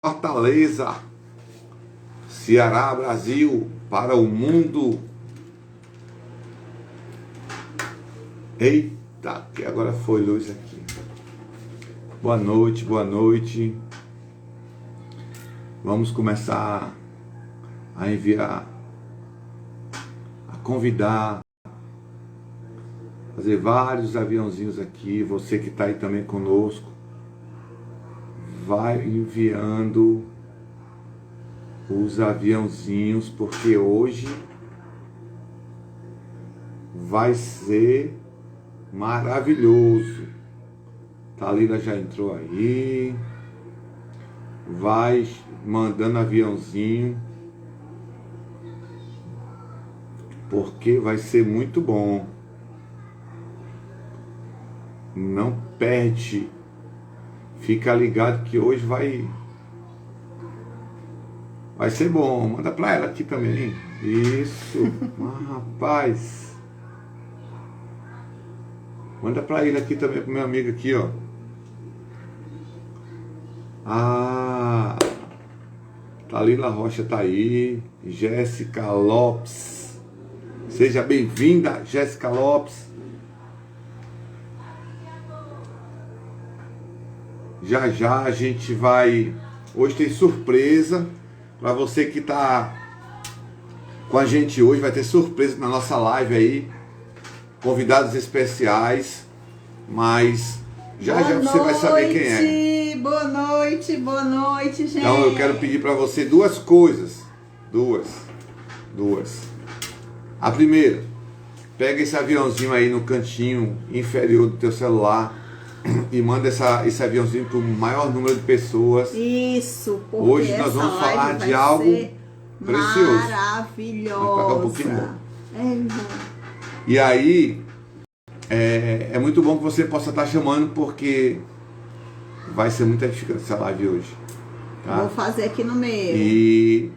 Fortaleza, Ceará, Brasil, para o mundo. Eita, que agora foi luz aqui. Boa noite, boa noite. Vamos começar a enviar, a convidar, fazer vários aviãozinhos aqui. Você que está aí também conosco, vai enviando os aviãozinhos, porque hoje vai ser maravilhoso. Thalila já entrou aí, vai mandando aviãozinho, porque vai ser muito bom. Não perde. Fica ligado que hoje vai ser bom. Manda pra ela aqui também. Isso. Rapaz. Manda pra ele aqui também, pro meu amigo aqui, ó. Thalila Rocha tá aí. Jéssica Lopes. Seja bem-vinda, Jéssica Lopes. Já a gente vai... Hoje tem surpresa para você que está com a gente hoje. Vai ter surpresa na nossa live aí. Convidados especiais. Mas já você vai saber quem é. Boa noite, gente. Então eu quero pedir para você duas coisas. Duas. A primeira, pega esse aviãozinho aí no cantinho inferior do teu celular e manda esse aviãozinho para o maior número de pessoas. Isso, porque hoje nós vamos falar de algo precioso. Maravilhosa. Um pouquinho. E aí, é muito bom que você possa estar chamando, porque vai ser muito edificante essa live hoje. Tá? Vou fazer aqui no meio. E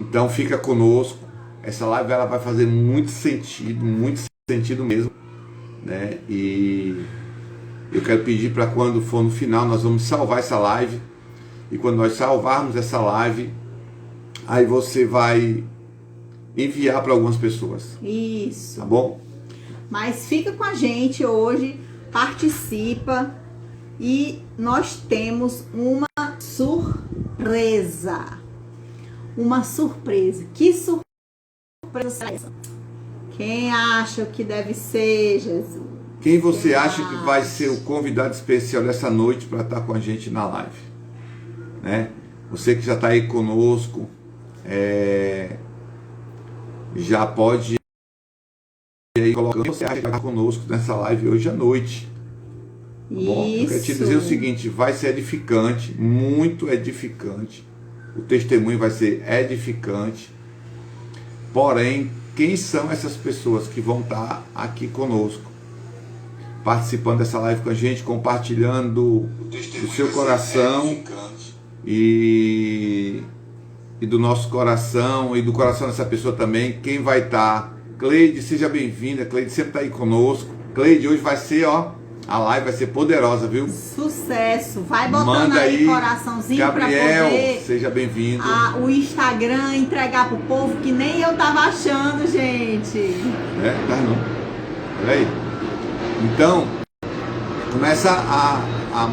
então fica conosco. Essa live ela vai fazer muito sentido mesmo, né? E eu quero pedir para quando for no final, nós vamos salvar essa live. E quando nós salvarmos essa live, aí você vai enviar para algumas pessoas. Isso. Tá bom? Mas fica com a gente hoje, participa. E nós temos uma surpresa. Uma surpresa. Que surpresa será essa? Quem acha que deve ser, Jesus? Quem você acha que vai ser o convidado especial dessa noite para estar com a gente na live? Né? Você que já está aí conosco, já pode ir aí colocando quem você acha que vai estar conosco nessa live hoje à noite. Tá bom? Eu quero te dizer o seguinte, vai ser edificante, muito edificante. O testemunho vai ser edificante. Porém, quem são essas pessoas que vão estar aqui conosco, participando dessa live com a gente, compartilhando do seu coração e do nosso coração e do coração dessa pessoa também? Quem vai estar? Cleide, seja bem-vinda. Cleide sempre está aí conosco. Cleide, hoje vai ser, a live vai ser poderosa, viu? Sucesso. Vai botando aí coraçãozinho Gabriel, pra poder seja bem-vindo. O Instagram entregar pro povo, que nem eu tava achando, gente. Tá não. Peraí. Então, começa a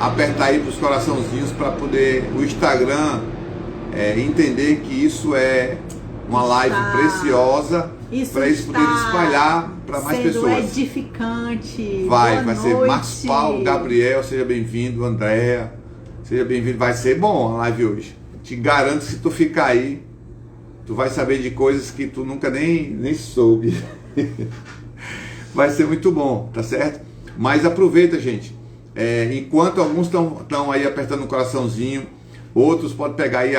apertar aí pros coraçãozinhos para poder o Instagram entender que isso é uma live preciosa, para eles poderem espalhar para mais pessoas. Edificante. Vai ser Marcos Paulo, Gabriel, seja bem-vindo, Andréa, seja bem-vindo. Vai ser bom a live hoje. Te garanto que se tu ficar aí, tu vai saber de coisas que tu nunca nem soube. Vai ser muito bom, tá certo? Mas aproveita, gente. Enquanto alguns estão aí apertando o coraçãozinho, outros podem pegar aí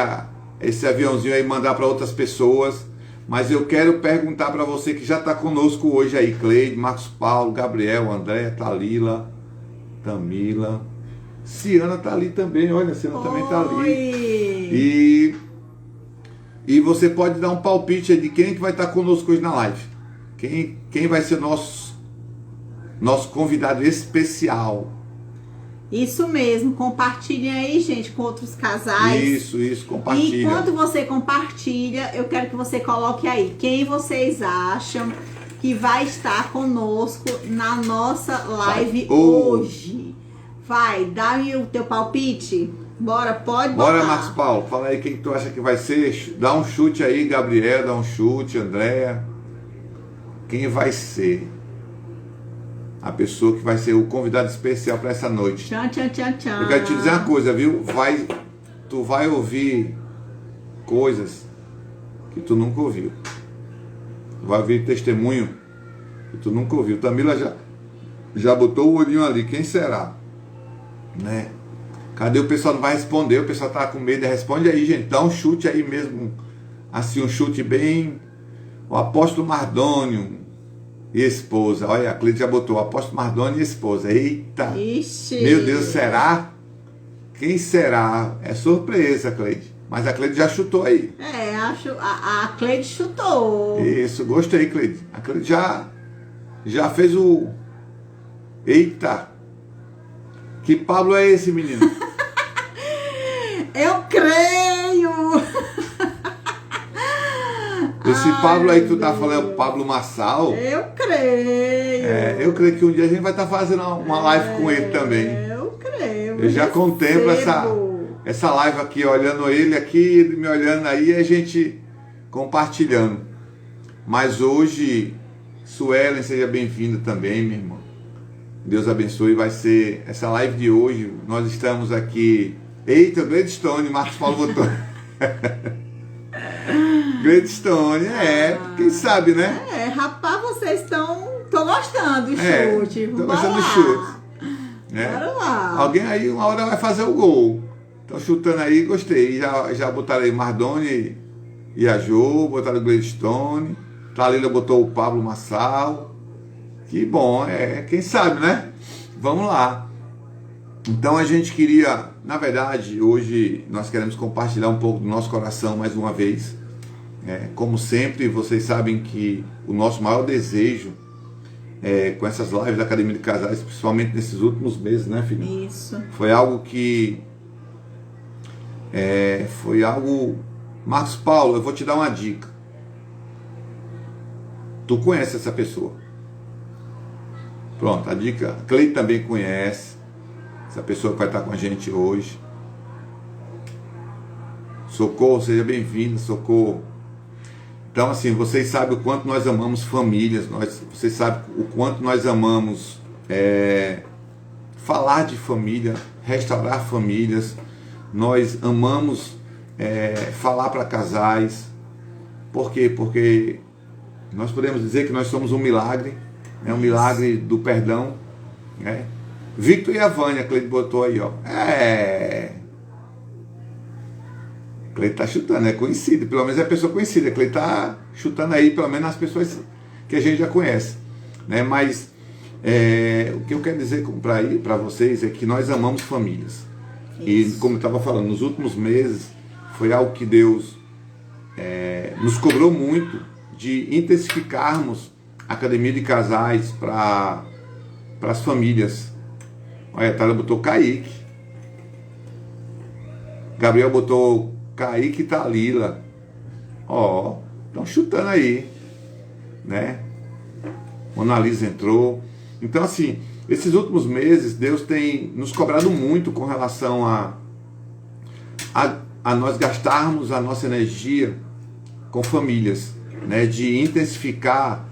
esse aviãozinho aí e mandar para outras pessoas. Mas eu quero perguntar para você que já está conosco hoje aí, Cleide, Marcos Paulo, Gabriel, André, Thalila, Tamila, Ciana está ali também, olha, Ciana também está ali. E você pode dar um palpite aí de quem que vai estar conosco hoje na live. Quem vai ser nosso convidado especial. Isso mesmo, compartilhem aí, gente, com outros casais. Isso, compartilha. E enquanto você compartilha, eu quero que você coloque aí quem vocês acham que vai estar conosco na nossa live hoje. Vai, dá aí o teu palpite. Bora, pode botar. Bora, Marcos Paulo, fala aí quem tu acha que vai ser. Dá um chute aí, Gabriel, dá um chute, Andréa. Quem vai ser a pessoa que vai ser o convidado especial para essa noite? Tchan. Eu quero te dizer uma coisa, viu? Tu vai ouvir coisas que tu nunca ouviu. Tu vai ouvir testemunho que tu nunca ouviu. Tamila já botou o olhinho ali. Quem será? Né? Cadê o pessoal? Não vai responder. O pessoal tá com medo. Responde aí, gente. Dá um chute aí mesmo. Assim, um chute bem... O apóstolo Mardônio e esposa. Olha, a Cleide já botou o apóstolo Mardônio e esposa. Eita! Ixi. Meu Deus, será? Quem será? É surpresa, Cleide. Mas a Cleide já chutou aí. Acho a Cleide chutou. Isso, gostei, Cleide. A Cleide já fez o... Eita! Que Pablo é esse, menino? Eu creio! Esse Pablo aí que tu tá falando é o Pablo Massal? Eu creio! Eu creio que um dia a gente vai estar fazendo uma live com ele também. Eu creio! Eu já contemplo essa live aqui, olhando ele aqui, ele me olhando aí, e a gente compartilhando. Mas hoje, Suelen, seja bem-vinda também, minha irmã. Deus abençoe, vai ser essa live de hoje. Nós estamos aqui. Eita, Gladstone, Marcos Paulo botou. Gladstone, quem sabe, né? Rapaz, vocês tô gostando do chute. Tô gostando do chute. Bora lá. Alguém aí uma hora vai fazer o gol. Estão chutando aí, gostei. Já botaram aí Mardoni e a Jo, botaram o Gladstone. Thalila botou o Pablo Massal. Que bom, quem sabe, né? Vamos lá. Então a gente queria, na verdade, hoje nós queremos compartilhar um pouco do nosso coração mais uma vez. Como sempre, vocês sabem que o nosso maior desejo com essas lives da Academia de Casais, principalmente nesses últimos meses, né, filho? Isso. Foi algo que... Marcos Paulo, eu vou te dar uma dica. Tu conhece essa pessoa. Pronto, a dica. A Cleide também conhece essa pessoa que vai estar com a gente hoje. Socorro, seja bem-vindo, Socorro. Então, assim, vocês sabem o quanto nós amamos famílias, vocês sabem o quanto nós amamos falar de família, restaurar famílias. Nós amamos falar para casais. Por quê? Porque nós podemos dizer que nós somos um milagre, um milagre do perdão. Victor e a Vânia, a Cleide botou aí, ó. Cleide tá chutando, é conhecido, pelo menos é pessoa conhecida. Cleide tá chutando aí, pelo menos as pessoas que a gente já conhece, né? Mas o que eu quero dizer para vocês é que nós amamos famílias. Isso. E como eu estava falando, nos últimos meses foi algo que Deus nos cobrou muito de intensificarmos a Academia de Casais para as famílias. Olha, a Thalia botou Kaique. Gabriel botou Kaique e Thalila. Estão chutando aí, né? Mona Lisa entrou. Então, assim, esses últimos meses, Deus tem nos cobrado muito com relação a nós gastarmos a nossa energia com famílias, né? De intensificar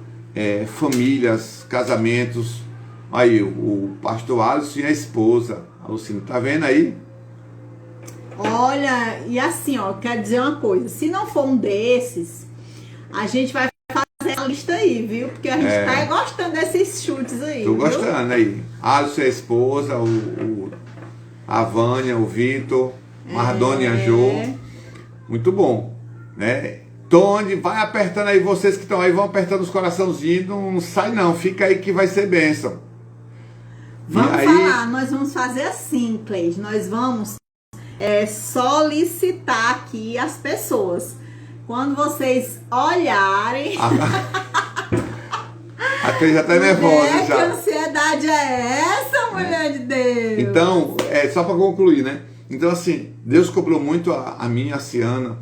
famílias, casamentos. Aí, o pastor Alisson e a esposa, a Lucina, tá vendo aí? Olha, e assim, ó, quero dizer uma coisa, se não for um desses, a gente vai fazer a lista aí, viu? Porque a gente tá gostando desses chutes aí. Tô gostando aí. Alisson e a esposa, a Vânia, o Vitor, Mardoni e a Jo. Muito bom, né? Tony, vai apertando aí, vocês que estão aí, vão apertando os coraçãozinhos, não sai não, fica aí que vai ser bênção. Vamos falar, nós vamos fazer assim, Cleide, nós vamos solicitar aqui as pessoas. Quando vocês olharem... A Cleide já tá nervosa já. verdade é essa, mulher de Deus? Então, só para concluir, né? Então, assim, Deus cobrou muito a mim e a Ciana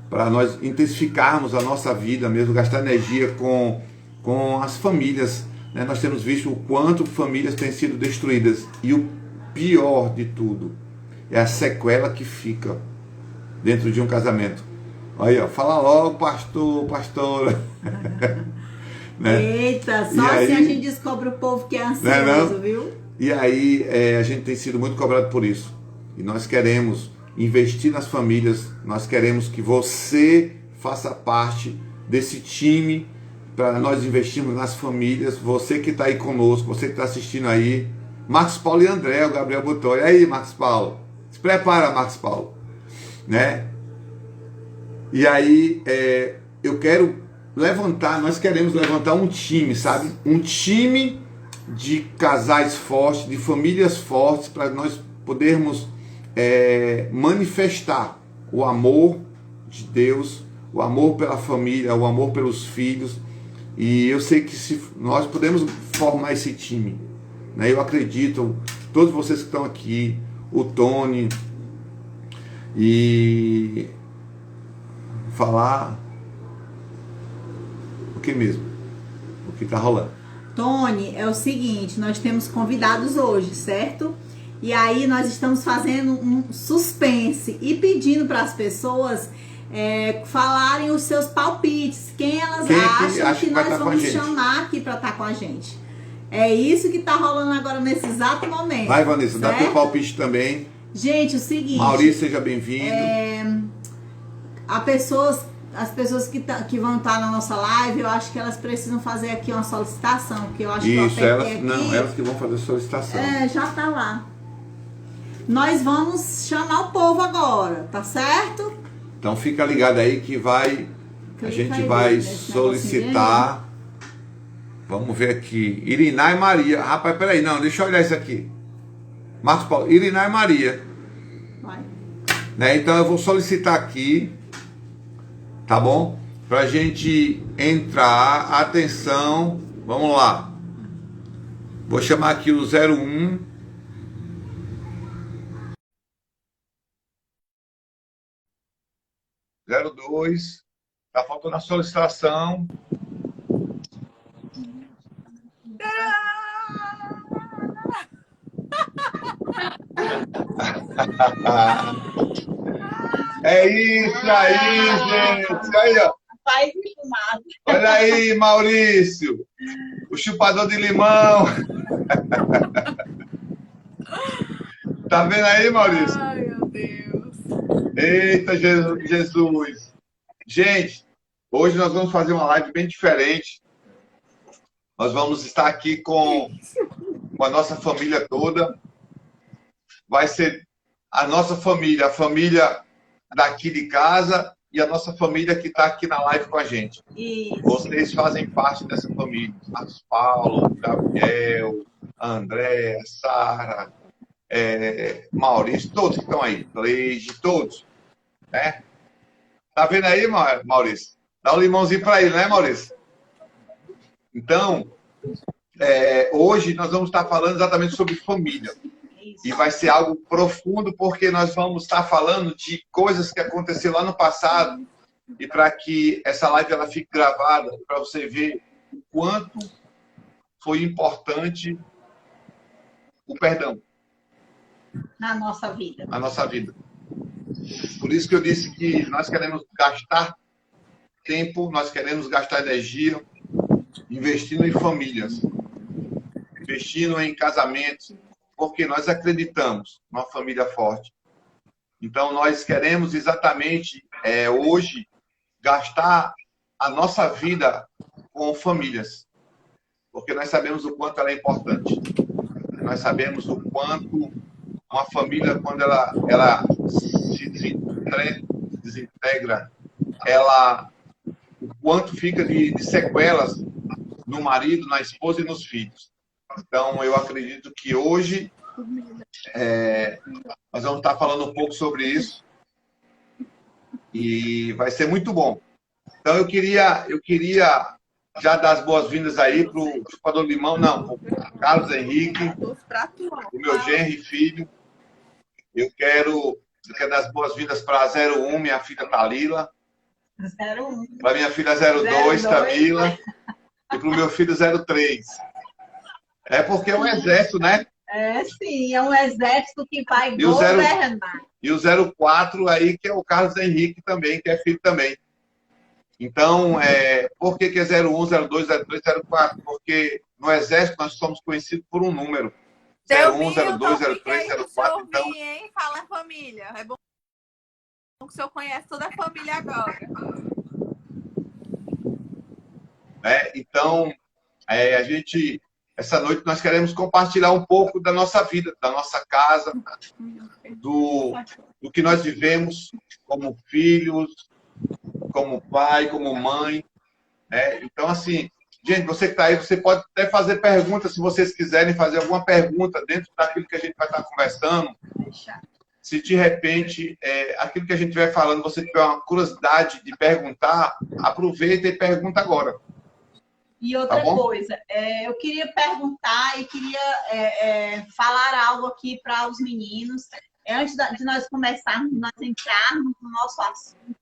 para nós intensificarmos a nossa vida mesmo, gastar energia com as famílias, né? Nós temos visto o quanto famílias têm sido destruídas. E o pior de tudo é a sequela que fica dentro de um casamento. Aí, ó, fala logo, pastor, pastora. Né? Eita, só assim a gente descobre o povo que é ansioso, viu? E aí a gente tem sido muito cobrado por isso. E nós queremos investir nas famílias, nós queremos que você faça parte desse time para nós investirmos nas famílias. Você que está aí conosco, você que está assistindo aí, Marcos Paulo e André, o Gabriel botou. E aí, Marcos Paulo? Se prepara, Marcos Paulo. Né? E aí eu quero nós queremos levantar um time, sabe? Um time de casais fortes, de famílias fortes, para nós podermos manifestar o amor de Deus, o amor pela família, o amor pelos filhos. E eu sei que se nós podemos formar esse time, né? Eu acredito, todos vocês que estão aqui, o Tony, e falar o que mesmo? O que está rolando? Tony, é o seguinte, nós temos convidados hoje, certo? E aí nós estamos fazendo um suspense e pedindo para as pessoas falarem os seus palpites, quem elas acham que nós vamos chamar aqui para estar com a gente. É isso que está rolando agora nesse exato momento. Vai, Vanessa, certo? dá teu palpite também. Gente, o seguinte... Maurício, seja bem-vindo. As pessoas que vão estar na nossa live, eu acho que elas precisam fazer aqui uma solicitação, porque eu acho isso, que eu elas, aqui. não, elas que vão fazer a solicitação. Já tá lá. Nós vamos chamar o povo agora, tá certo? Então fica ligado aí que a gente vai solicitar. Vamos ver aqui. Iriná e Maria. Rapaz, peraí, não, deixa eu olhar isso aqui. Marcos Paulo, Iriná e Maria. Vai. Né? Então eu vou solicitar aqui, tá bom? Pra gente entrar. Atenção, vamos lá. Vou chamar aqui o 01. Zero dois. Tá faltando a solicitação. É isso aí, gente. Aí, ó. Olha aí, Maurício. O chupador de limão. Tá vendo aí, Maurício? Ai, meu Deus. Eita, Jesus. Gente, hoje nós vamos fazer uma live bem diferente. Nós vamos estar aqui com a nossa família toda. Vai ser a nossa família, a família daqui de casa e a nossa família que está aqui na live com a gente. Isso. Vocês fazem parte dessa família. Marcos Paulo, Gabriel, André, Sara, Maurício, todos que estão aí. Cleide, todos. Né? Tá vendo aí, Maurício? Dá um limãozinho para ele, né, Maurício? Então, hoje nós vamos estar falando exatamente sobre família. E vai ser algo profundo, porque nós vamos estar falando de coisas que aconteceram lá no passado. E para que essa live ela fique gravada, para você ver o quanto foi importante o perdão. Na nossa vida. Na nossa vida. Por isso que eu disse que nós queremos gastar tempo, nós queremos gastar energia investindo em famílias, investindo em casamentos, porque nós acreditamos numa família forte. Então, nós queremos exatamente hoje gastar a nossa vida com famílias, porque nós sabemos o quanto ela é importante. Nós sabemos o quanto uma família, quando ela se desintegra, o quanto fica de sequelas no marido, na esposa e nos filhos. Então, eu acredito que hoje nós vamos estar falando um pouco sobre isso e vai ser muito bom. Então, eu queria já dar as boas-vindas aí pro Chupador Limão, não, pro Carlos Henrique, o meu genro e filho. Eu quero dar as boas-vindas para a 01, minha filha Thalila. 01. Para minha filha 02, Tamila. E para o meu filho 03. É porque é um exército, né? É, sim, é um exército que vai governar. E o 04 aí, que é o Carlos Henrique também, que é filho também. Então, por que é 01, 02, 03, 04? Porque no exército nós somos conhecidos por um número. 01, 02, 03, 04. Então, hein? Fala, família. É bom que o senhor conhece toda a família agora. Então, essa noite nós queremos compartilhar um pouco da nossa vida, da nossa casa, do que nós vivemos como filhos, como pai, como mãe. Então, assim, gente, você que está aí, você pode até fazer perguntas, se vocês quiserem fazer alguma pergunta dentro daquilo que a gente vai estar conversando. Se de repente, aquilo que a gente vai falando, você tiver uma curiosidade de perguntar, aproveita e pergunta agora. E outra coisa, eu queria perguntar e queria falar algo aqui para os meninos. Antes de nós começarmos, nós entrarmos no nosso assunto,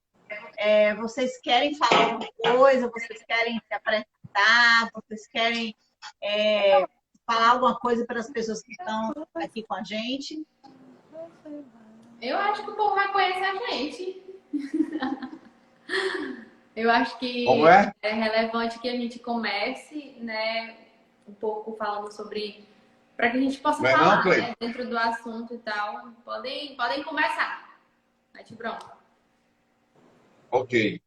vocês querem falar alguma coisa? Vocês querem se apresentar? Vocês querem falar alguma coisa para as pessoas que estão aqui com a gente? Eu acho que o povo vai conhecer a gente. Eu acho que é relevante que a gente comece, né, um pouco falando sobre... Para que a gente possa falar, né, dentro do assunto e tal. Podem começar. Mete bronca. Ok.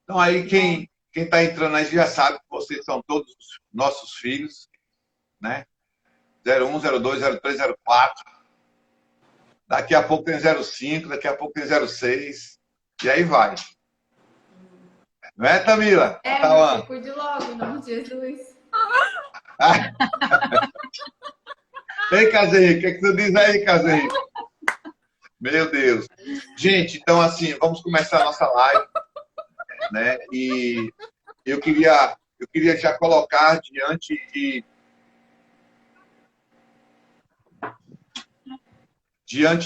Então aí quem está entrando aí já sabe que vocês são todos nossos filhos, né? 01, 02, 03, 04. Daqui a pouco tem 05, daqui a pouco tem 06. E aí vai. Não é, Tamila? Cuide logo, em nome de Jesus. Ei, Casinho, o que tu diz aí, Casinho? Meu Deus. Gente, então assim, vamos começar a nossa live, né? E eu queria já colocar diante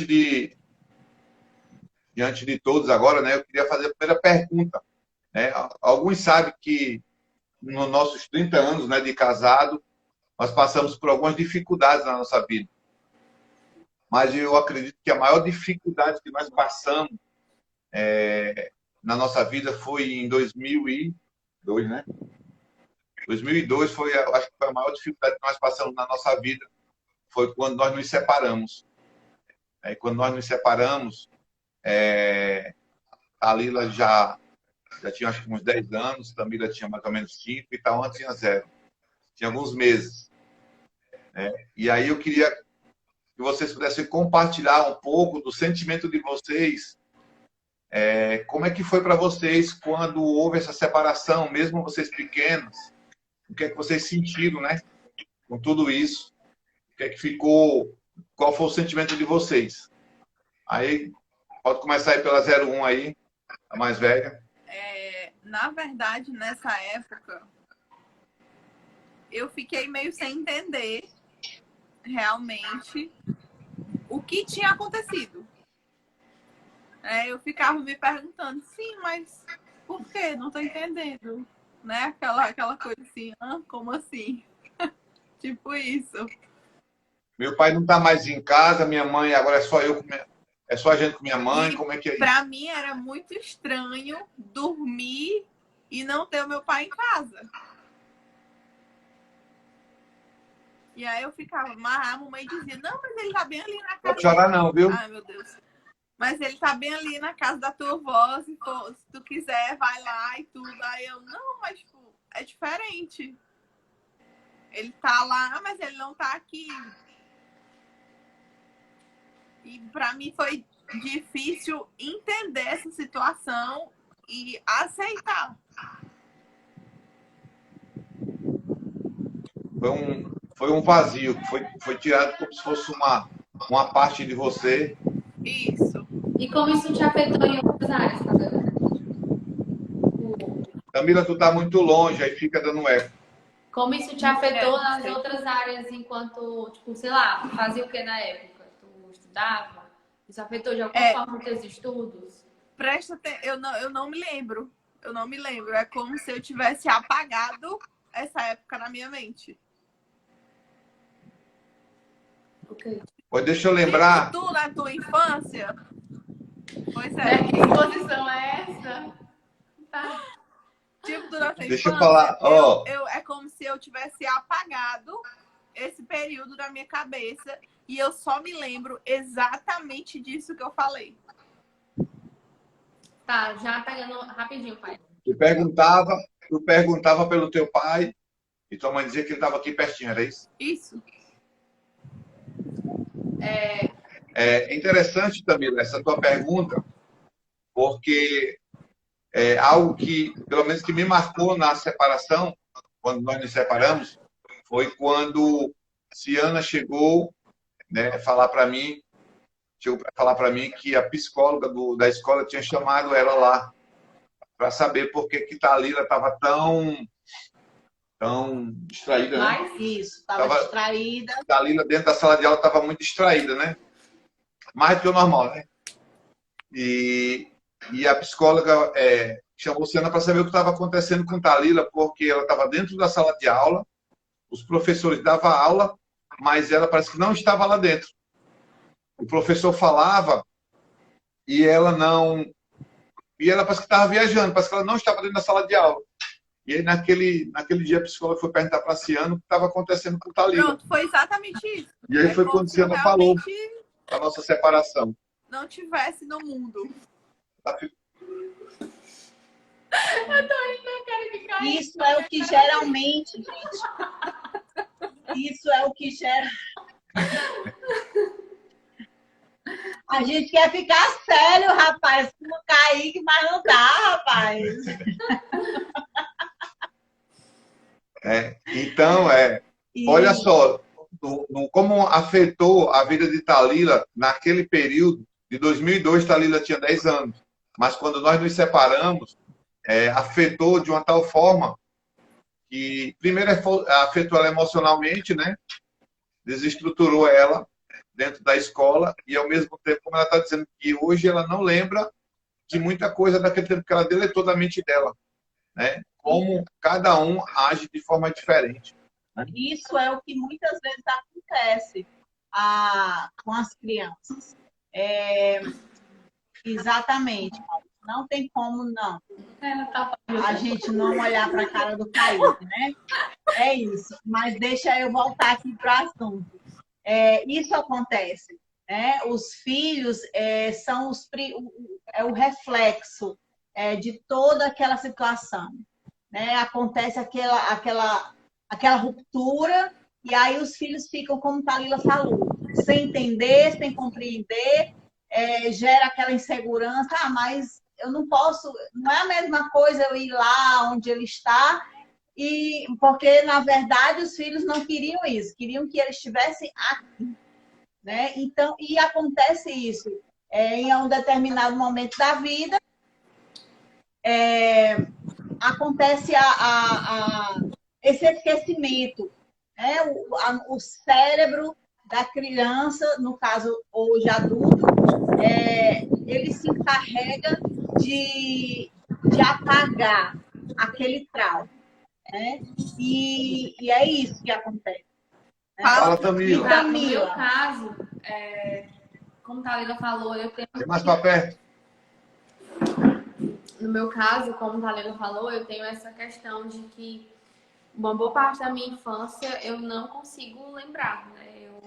de todos agora, né? Eu queria fazer a primeira pergunta. Alguns sabem que nos nossos 30 anos, né, de casado, nós passamos por algumas dificuldades na nossa vida. Mas eu acredito que a maior dificuldade que nós passamos na nossa vida foi em 2002, né? 2002 acho que foi a maior dificuldade que nós passamos na nossa vida, foi quando nós nos separamos. Quando nós nos separamos, a Lila já tinha acho que uns 10 anos, Tamila tinha mais ou menos 5 e Tawana tinha 0. Tinha alguns meses. E aí eu queria que vocês pudessem compartilhar um pouco do sentimento de vocês. Como é que foi para vocês quando houve essa separação, mesmo vocês pequenos? O que é que vocês sentiram, né? Com tudo isso. O que é que ficou? Qual foi o sentimento de vocês? Aí, pode começar aí pela 01 aí, a mais velha. Na verdade, nessa época, eu fiquei meio sem entender realmente o que tinha acontecido. Eu ficava me perguntando, sim, mas por quê? Não tô entendendo. Né? Aquela coisa assim, como assim? Tipo isso. Meu pai não tá mais em casa, minha mãe, agora é só eu, é só a gente com minha mãe, como é que é isso? Pra mim era muito estranho dormir e não ter o meu pai em casa. E aí eu ficava, mas a mamãe dizia, não, mas ele tá bem ali na casa. Não pode chorar não, viu? Ai, meu Deus. Mas ele tá bem ali na casa da tua avó, se tu quiser, vai lá e tudo. Aí eu, não, mas tipo, é diferente. Ele tá lá, mas ele não tá aqui. E pra mim foi difícil entender essa situação e aceitar. Foi um vazio, foi tirado como se fosse uma parte de você. Isso. E como isso te afetou em outras áreas, Camila, tu tá muito longe, aí fica dando eco. Como isso te afetou nas outras áreas enquanto, tipo, sei lá, fazia o que na época? Tu estudava? Isso afetou de alguma forma os teus estudos? Presta atenção, eu não me lembro. Eu não me lembro. É como se eu tivesse apagado essa época na minha mente. Ok. Pois deixa eu lembrar. Tipo, tu na tua infância? Pois é. Que exposição é essa? Tá. Tipo, durante a Deixa eu infância, falar, ó. é como se eu tivesse apagado esse período da minha cabeça e eu só me lembro exatamente disso que eu falei. Tá, já pegando rapidinho, pai. Tu perguntava pelo teu pai e tua mãe dizia que ele estava aqui pertinho, era isso? Isso. É interessante, Tamila, essa tua pergunta, porque é algo que, pelo menos que me marcou na separação, quando nós nos separamos, foi quando Ciana chegou, né, falar para mim que a psicóloga da escola tinha chamado ela lá para saber por que Thalila estava tão distraída, né? Mas isso, estava distraída. Thalila dentro da sala de aula estava muito distraída, né? Mais do que o normal, né? E a psicóloga chamou Ciana para saber o que estava acontecendo com Thalila, porque ela estava dentro da sala de aula, os professores davam aula, mas ela parece que não estava lá dentro. O professor falava e ela não... E ela parece que estava viajando, parece que ela não estava dentro da sala de aula. E aí, naquele dia, a psicóloga foi perguntar para a Ciana o que estava acontecendo com Thalila. Pronto, foi exatamente isso. E aí foi quando Ciana falou da nossa separação. Não tivesse no mundo. Eu tô indo na cara de cair. Isso é o que geralmente, gente. Isso é o que gera. A gente quer ficar sério, rapaz. Não cair, mas não dá, rapaz. Então, olha só, como afetou a vida de Thalila naquele período. De 2002, Thalila tinha 10 anos. Mas quando nós nos separamos, afetou de uma tal forma que, primeiro, afetou ela emocionalmente, né? Desestruturou ela dentro da escola e, ao mesmo tempo, como ela está dizendo que hoje ela não lembra de muita coisa daquele tempo que ela deletou da mente dela, né? Como cada um age de forma diferente. Né? Isso é o que muitas vezes acontece com as crianças. Exatamente. Não tem como não. A gente não olhar para a cara do Caio, né? É isso. Mas deixa eu voltar aqui para o assunto. Isso acontece. Né? Os filhos são o reflexo de toda aquela situação. Né? Acontece aquela ruptura e aí os filhos ficam, como Thalila falou, sem entender, sem compreender, gera aquela insegurança. Mas eu não posso, não é a mesma coisa eu ir lá onde ele está, porque, na verdade, os filhos não queriam isso, queriam que ele estivesse aqui. Né? Então, e acontece isso em um determinado momento da vida, acontece esse esquecimento. Né? O cérebro da criança, no caso hoje adulto, ele se encarrega de apagar aquele trauma. Né? E é isso que acontece. Né? Fala, Tamila. No meu caso, como a Thalila falou, eu tenho... Tem mais para perto. No meu caso, como a Thalila falou, eu tenho essa questão de que uma boa parte da minha infância eu não consigo lembrar, né? Eu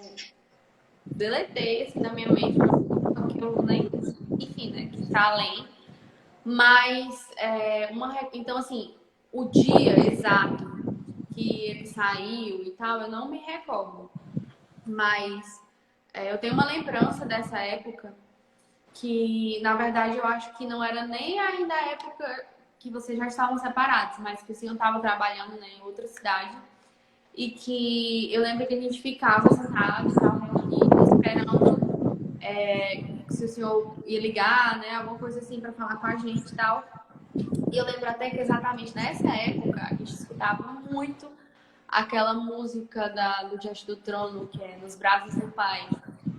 deletei assim, da minha mente, que eu nem... Enfim, né? Que tá além. Mas, então, assim, o dia exato que ele saiu e tal, eu não me recordo. Mas eu tenho uma lembrança dessa época que, na verdade, eu acho que não era nem ainda a época que vocês já estavam separados, mas que o senhor estava trabalhando, né, em outra cidade. E que eu lembro que a gente ficava sentado, estava reunido, esperando se o senhor ia ligar, né, alguma coisa assim para falar com a gente e tal. E eu lembro até que exatamente nessa época a gente escutava muito aquela música do Diante do Trono, que é Nos Braços do Pai.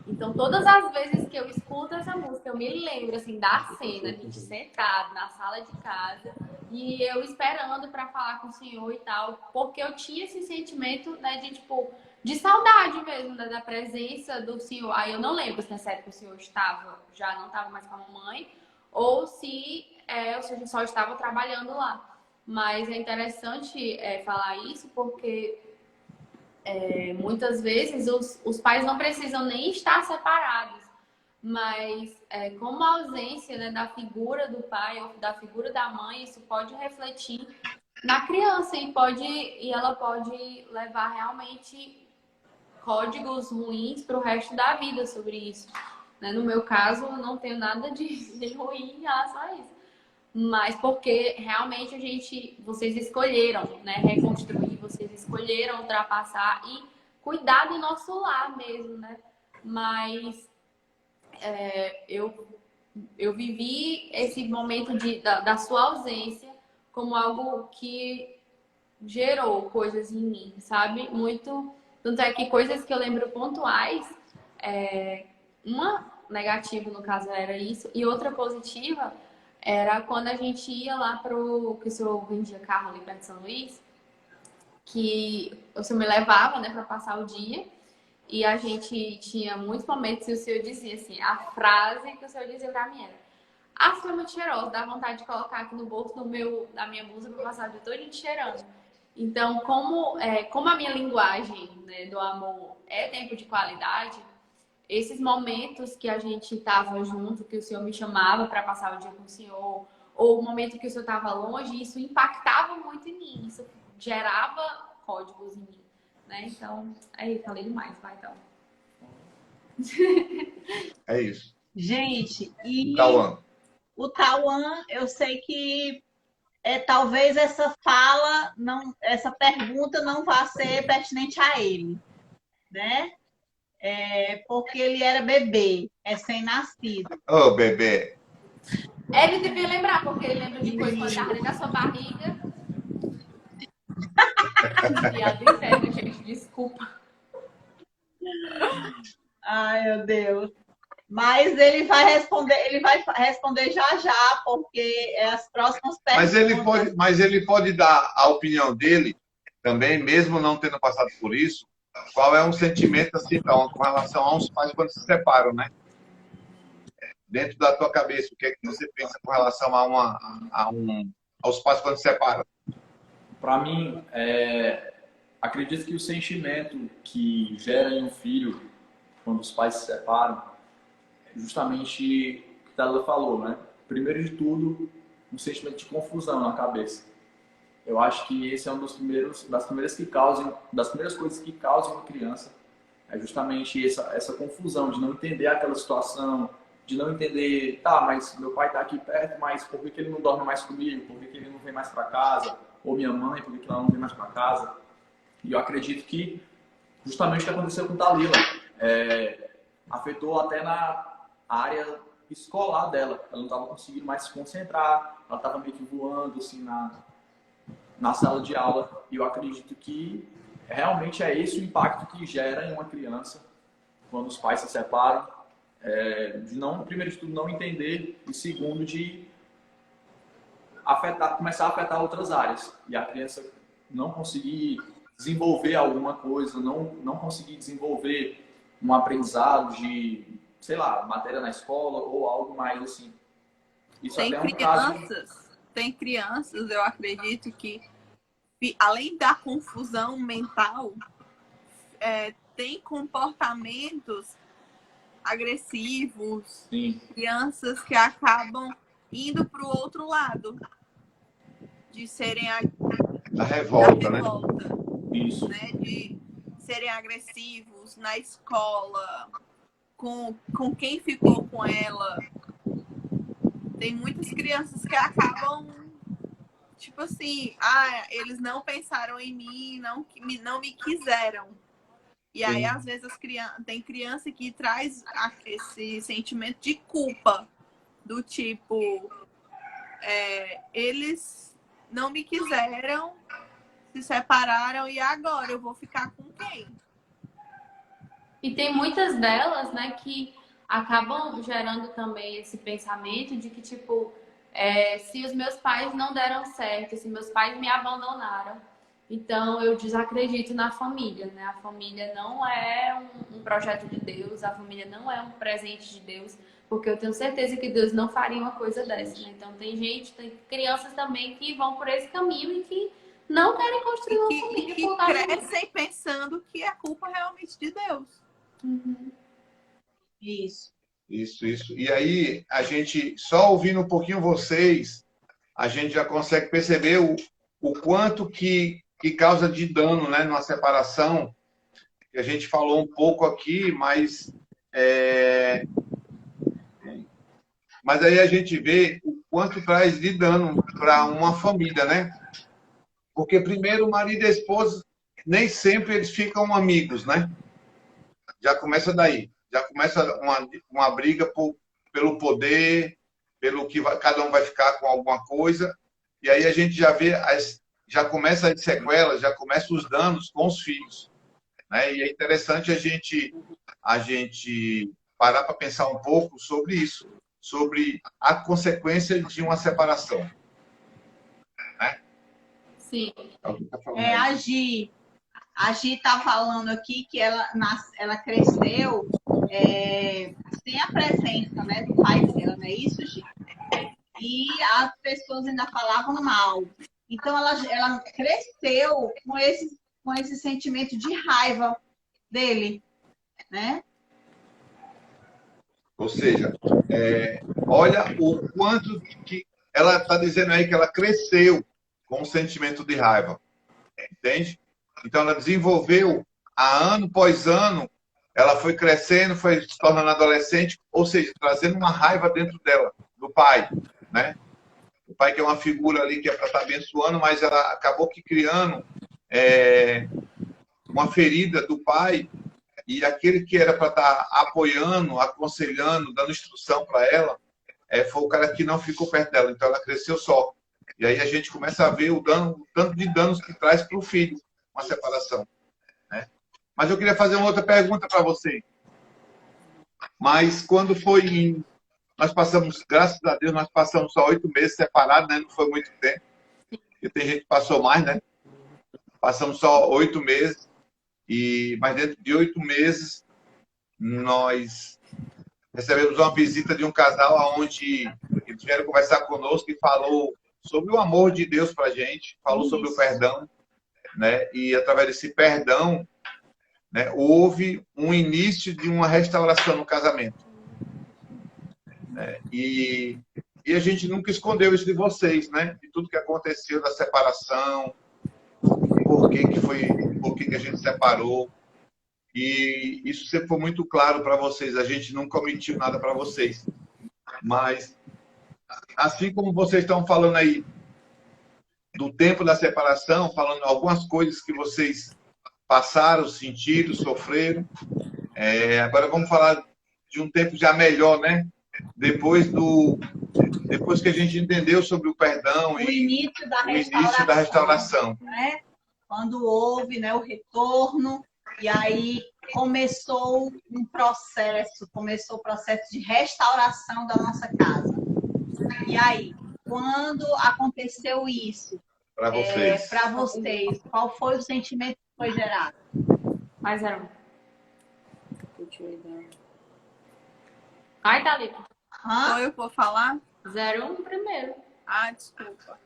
Então, todas as vezes que eu escuto essa música, eu me lembro, assim, da cena, a gente sentado na sala de casa e eu esperando para falar com o Senhor e tal, porque eu tinha esse sentimento, né, de, tipo, de saudade mesmo, da presença do Senhor. Aí eu não lembro se nessa época o Senhor já não estava mais com a mamãe, ou se o Senhor só estava trabalhando lá. Mas é interessante falar isso porque muitas vezes os pais não precisam nem estar separados, mas como a ausência, né, da figura do pai ou da figura da mãe, isso pode refletir na criança e ela pode levar realmente códigos ruins para o resto da vida sobre isso. Né? No meu caso, eu não tenho nada de ruim em relação a isso. Mas porque realmente vocês escolheram, né, reconstruir, vocês escolheram ultrapassar e cuidar do nosso lar mesmo, né? Mas eu vivi esse momento da sua ausência como algo que gerou coisas em mim, sabe? Muito. Tanto é que coisas que eu lembro pontuais, uma negativa no caso era isso, e outra positiva era quando a gente ia lá que o senhor vendia carro ali perto de São Luís, que o senhor me levava, né, para passar o dia, e a gente tinha muitos momentos e o senhor dizia assim, a frase que o senhor dizia pra mim era: "Ah, foi muito cheiroso, dá vontade de colocar aqui no bolso da minha blusa para passar o dia todo cheirando." Então, como a minha linguagem, né, do amor é tempo de qualidade, esses momentos que a gente estava junto, que o senhor me chamava para passar o dia com o senhor, ou o momento que o senhor estava longe, isso impactava muito em mim, isso gerava códigos em mim, né? Então, aí, falei demais, vai então. É isso. Gente, e Cauã. o Tauan, eu sei que talvez essa pergunta não vá ser pertinente a ele, né? Porque ele era bebê, recém-nascido. Ô, bebê. Ele devia lembrar, porque ele lembra depois quando estava dentro da sua barriga. Piada interna, gente, desculpa. Ai, meu Deus. Mas ele vai responder já já, porque as próximas perguntas. Mas ele pode dar a opinião dele também, mesmo não tendo passado por isso. Qual é um sentimento assim, então, com relação aos pais quando se separam, né? Dentro da tua cabeça, o que é que você pensa com relação aos pais quando se separam? Para mim, acredito que o sentimento que gera em um filho quando os pais se separam é justamente o que a Thalita falou, né? Primeiro de tudo, um sentimento de confusão na cabeça. Eu acho que esse é um das primeiras coisas que causam uma criança, é justamente essa confusão de não entender aquela situação, de não entender, tá, mas meu pai tá aqui perto, mas por que ele não dorme mais comigo? Por que ele não vem mais para casa? Ou minha mãe, por que ela não vem mais para casa? E eu acredito que justamente o que aconteceu com Thalila afetou até na área escolar dela. Ela não estava conseguindo mais se concentrar, ela estava meio que voando assim na sala de aula. E eu acredito que realmente é esse o impacto que gera em uma criança quando os pais se separam, de primeiro de tudo, não entender, e segundo, de começar a afetar outras áreas. E a criança não conseguir desenvolver alguma coisa, não conseguir desenvolver um aprendizado de, sei lá, matéria na escola ou algo mais assim. Isso até é um caso. Tem crianças, eu acredito que, além da confusão mental, tem comportamentos agressivos, Sim. Crianças que acabam indo para o outro lado, de serem da revolta, né? Isso. Né? De serem agressivos na escola, com quem ficou com ela. Tem muitas crianças que acabam, tipo assim, eles não pensaram em mim, não me quiseram. E aí, Sim. às vezes, tem criança que traz esse sentimento de culpa, do tipo, eles não me quiseram, se separaram e agora eu vou ficar com quem? E tem muitas delas, né, que acabam gerando também esse pensamento de que, tipo, se os meus pais não deram certo, se meus pais me abandonaram, então eu desacredito na família, né? A família não é um projeto de Deus, a família não é um presente de Deus, porque eu tenho certeza que Deus não faria uma coisa dessa, né? Então tem crianças também que vão por esse caminho e que não querem construir uma família E que por causa crescem pensando que é culpa realmente de Deus. Uhum. Isso. Isso. E aí, a gente, só ouvindo um pouquinho vocês, a gente já consegue perceber o quanto que causa de dano, né, numa separação. A gente falou um pouco aqui, mas aí a gente vê o quanto traz de dano para uma família, né? Porque primeiro o marido e a esposa nem sempre eles ficam amigos, né? Já começa daí. Já começa uma briga pelo poder, pelo que cada um vai ficar com alguma coisa. E aí a gente já vê, já começa as sequelas, já começa os danos com os filhos. Né? E é interessante a gente parar para pensar um pouco sobre isso, sobre a consequência de uma separação. Né? Sim. A Gi está falando aqui que ela cresceu sem a presença, né, do pai dela, não é isso, Gi? E as pessoas ainda falavam mal. Então, ela cresceu com esse sentimento de raiva dele, né? Ou seja, olha o quanto que ela está dizendo aí que ela cresceu com o sentimento de raiva. Entende? Então, ela desenvolveu, ano após ano, ela foi crescendo, foi se tornando adolescente, ou seja, trazendo uma raiva dentro dela, do pai, né? O pai que é uma figura ali que é para estar abençoando, mas ela acabou que criando uma ferida do pai, e aquele que era para estar apoiando, aconselhando, dando instrução para ela, foi o cara que não ficou perto dela. Então, ela cresceu só. E aí a gente começa a ver o tanto de danos que traz para o filho uma separação. Né? Mas eu queria fazer uma outra pergunta para você. Mas quando nós passamos, graças a Deus, nós passamos só 8 meses separados, né? Não foi muito tempo. Porque tem gente que passou mais, né? Passamos só 8 meses. Mas dentro de 8 meses, nós recebemos uma visita de um casal onde eles vieram conversar conosco e falou sobre o amor de Deus para a gente, falou sobre o perdão, né? E através desse perdão, né, houve um início de uma restauração no casamento. Né? E a gente nunca escondeu isso de vocês, né? De tudo que aconteceu da separação, por que a gente separou. E isso sempre foi muito claro para vocês. A gente nunca omitiu nada para vocês. Mas, assim como vocês estão falando aí do tempo da separação, falando algumas coisas que vocês passaram, sentiram, sofreram. Agora vamos falar de um tempo já melhor, né? Depois que a gente entendeu sobre o perdão o início da restauração. Né? Quando houve, né, o retorno, e aí começou o processo de restauração da nossa casa. E aí, quando aconteceu isso, para vocês, qual foi o sentimento que foi gerado? Mais um. Ai, Thalita. Então eu vou falar? 01 primeiro. Ah, desculpa.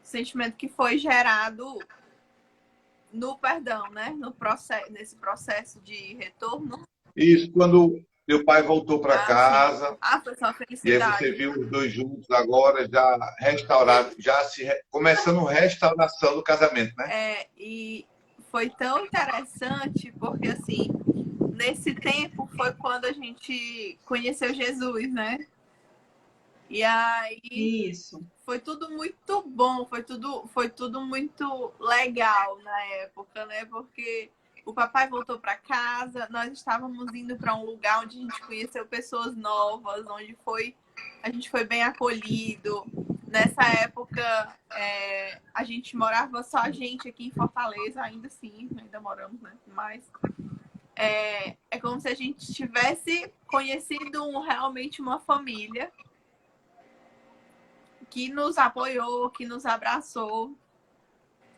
Sentimento que foi gerado no perdão, né? Nesse processo de retorno. Isso, quando meu pai voltou para casa. Foi só felicidade. E aí você viu os dois juntos agora, já restaurados, começando a restauração do casamento, né? E foi tão interessante, porque assim, nesse tempo foi quando a gente conheceu Jesus, né? E aí isso. Foi tudo muito bom, foi tudo muito legal na época, né? Porque o papai voltou para casa, nós estávamos indo para um lugar onde a gente conheceu pessoas novas, onde a gente foi bem acolhido. Nessa época, a gente morava só a gente aqui em Fortaleza, ainda assim, ainda moramos, né? Mas é como se a gente tivesse conhecido realmente uma família que nos apoiou, que nos abraçou,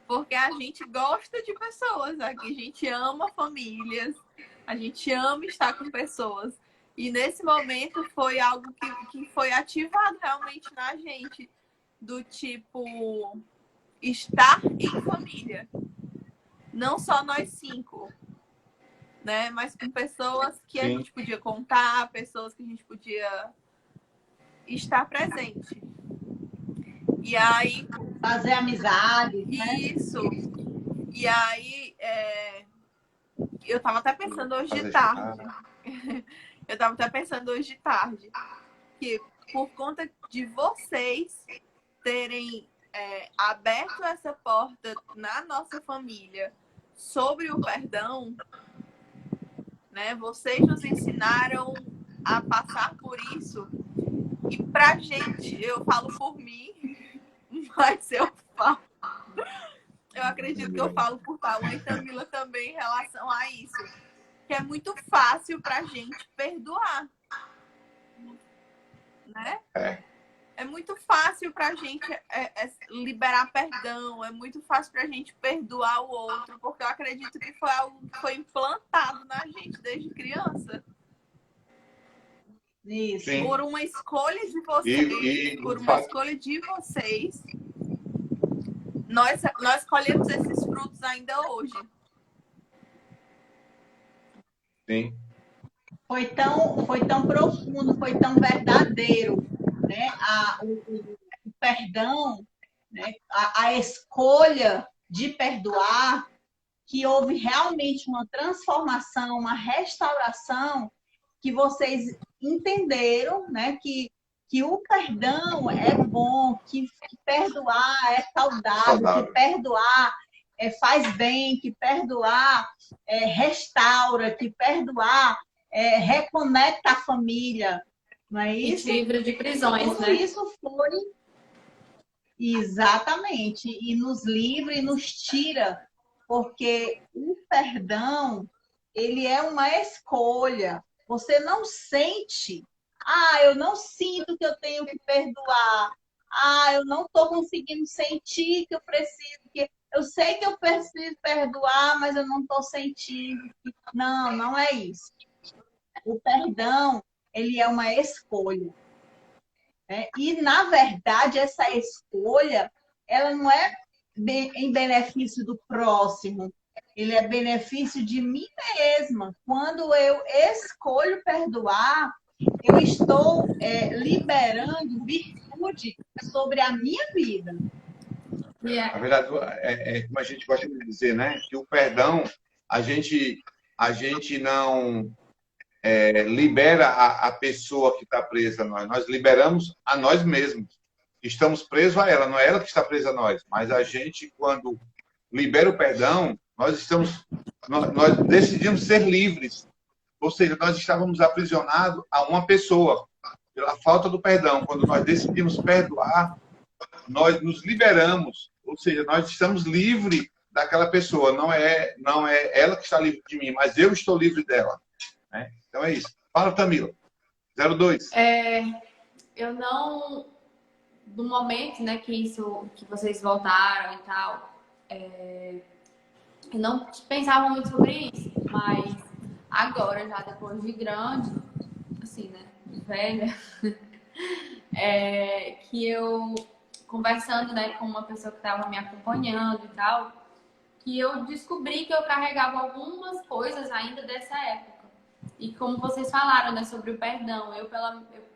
porque a gente gosta de pessoas, aqui a gente ama famílias, a gente ama estar com pessoas. E nesse momento foi algo que foi ativado realmente na gente, do tipo, estar em família. Não só nós 5, né? Mas com pessoas que a gente podia contar, pessoas que a gente podia estar presente. E aí... fazer amizade, né? Isso. E aí, eu tava até pensando hoje de tarde. Eu tava até pensando hoje de tarde que por conta de vocês terem aberto essa porta na nossa família sobre o perdão, né? Vocês nos ensinaram a passar por isso. E pra gente, eu falo por mim, mas eu acredito que eu falo por Paula e Camila também em relação a isso. Que é muito fácil pra gente perdoar. Né? É muito fácil pra gente liberar perdão, é muito fácil pra gente perdoar o outro, porque eu acredito que foi algo que foi implantado na gente desde criança. Isso. Por uma escolha de vocês, escolha de vocês, nós colhemos esses frutos ainda hoje. Sim. Foi tão profundo, foi tão verdadeiro, né? O perdão, né? A escolha de perdoar, que houve realmente uma transformação, uma restauração, que vocês entenderam, né? Que o perdão é bom, que perdoar é saudável, que perdoar faz bem, que perdoar restaura, que perdoar reconecta a família, não é isso? E livre de prisões, tudo né? Isso foi exatamente, e nos livra e nos tira, porque o perdão, ele é uma escolha. Você não sente, eu não sinto que eu tenho que perdoar, eu não estou conseguindo sentir que eu preciso, que eu sei que eu preciso perdoar, mas eu não estou sentindo. Não, não é isso. O perdão, ele é uma escolha. Né? E, na verdade, essa escolha, ela não é em benefício do próximo, ele é benefício de mim mesma. Quando eu escolho perdoar, eu estou liberando virtude sobre a minha vida. Na verdade, como a gente gosta de dizer, né? Que o perdão, a gente não libera a pessoa que está presa a nós. Nós liberamos a nós mesmos. Estamos presos a ela, não é ela que está presa a nós. Mas a gente, quando libera o perdão, nós decidimos ser livres. Ou seja, nós estávamos aprisionados a uma pessoa pela falta do perdão. Quando nós decidimos perdoar, nós nos liberamos. Ou seja, nós estamos livres daquela pessoa. Não é ela que está livre de mim, mas eu estou livre dela. Né? Então é isso. Fala, Camila. 02. Eu não... No momento, né, que vocês voltaram e tal, eu não pensava muito sobre isso, mas agora, já depois de grande, assim, né, velha, que eu, conversando, né, com uma pessoa que estava me acompanhando e tal, que eu descobri que eu carregava algumas coisas ainda dessa época. E como vocês falaram, né, sobre o perdão, eu,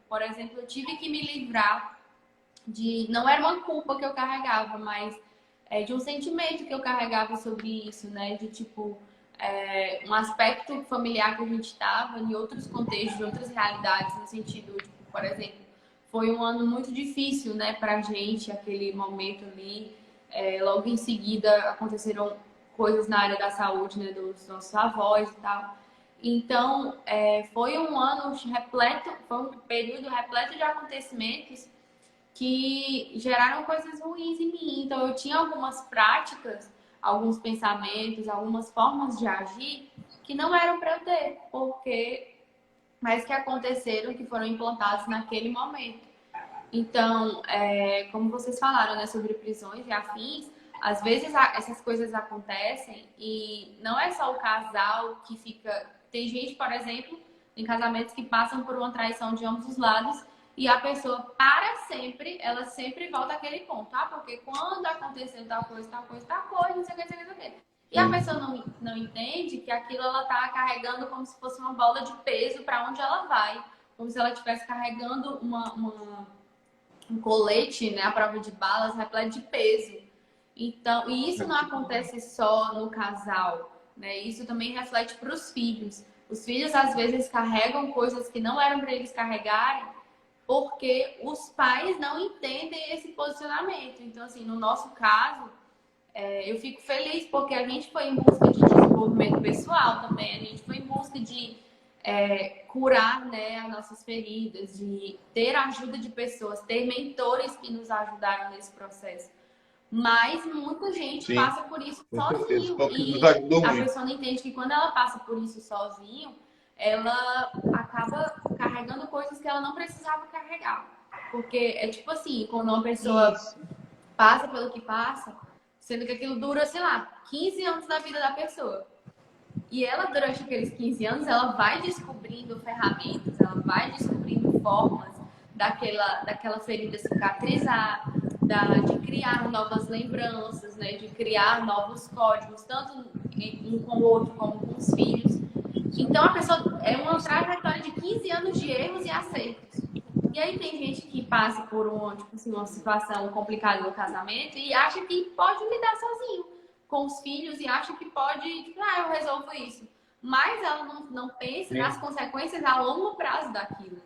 por exemplo, eu tive que me livrar não era uma culpa que eu carregava, mas de um sentimento que eu carregava sobre isso, né? De tipo, um aspecto familiar que a gente estava em outros contextos, em outras realidades, no sentido, tipo, por exemplo, foi um ano muito difícil, né, pra gente, aquele momento ali. Logo em seguida aconteceram coisas na área da saúde, né, dos nossos avós e tal. Então, foi um ano repleto, foi um período repleto de acontecimentos que geraram coisas ruins em mim. Então, eu tinha algumas práticas, alguns pensamentos, algumas formas de agir que não eram para eu ter, mas que aconteceram, que foram implantados naquele momento. Então, como vocês falaram, né, sobre prisões e afins, às vezes essas coisas acontecem e não é só o casal que fica... Tem gente, por exemplo, em casamentos que passam por uma traição de ambos os lados e a pessoa, para sempre, ela sempre volta àquele ponto. Porque quando aconteceu tal coisa, não sei o que. E a pessoa não entende que aquilo ela tá carregando como se fosse uma bola de peso para onde ela vai. Como se ela estivesse carregando um colete, né, à prova de balas, repleto de peso. Então, e isso não acontece só no casal, né? Isso também reflete para os filhos. Os filhos, às vezes, carregam coisas que não eram para eles carregarem porque os pais não entendem esse posicionamento. Então, assim, no nosso caso, eu fico feliz porque a gente foi em busca de desenvolvimento pessoal também. A gente foi em busca de curar, né, as nossas feridas, de ter a ajuda de pessoas, ter mentores que nos ajudaram nesse processo. Mas muita gente passa por isso sozinho. E a pessoa não entende que quando ela passa por isso sozinho, ela acaba carregando coisas que ela não precisava carregar. Porque é tipo assim, quando uma pessoa passa pelo que passa, sendo que aquilo dura, sei lá, 15 anos da vida da pessoa. E ela, durante aqueles 15 anos, ela vai descobrindo ferramentas, ela vai descobrindo formas daquela ferida cicatrizar, de criar novas lembranças, né? De criar novos códigos, tanto um com o outro como com os filhos. Então, a pessoa é uma trajetória de 15 anos de erros e acertos. E aí tem gente que passa por uma situação complicada no casamento e acha que pode lidar sozinho com os filhos e acha que pode, eu resolvo isso. Mas ela não pensa nas consequências a longo prazo daquilo,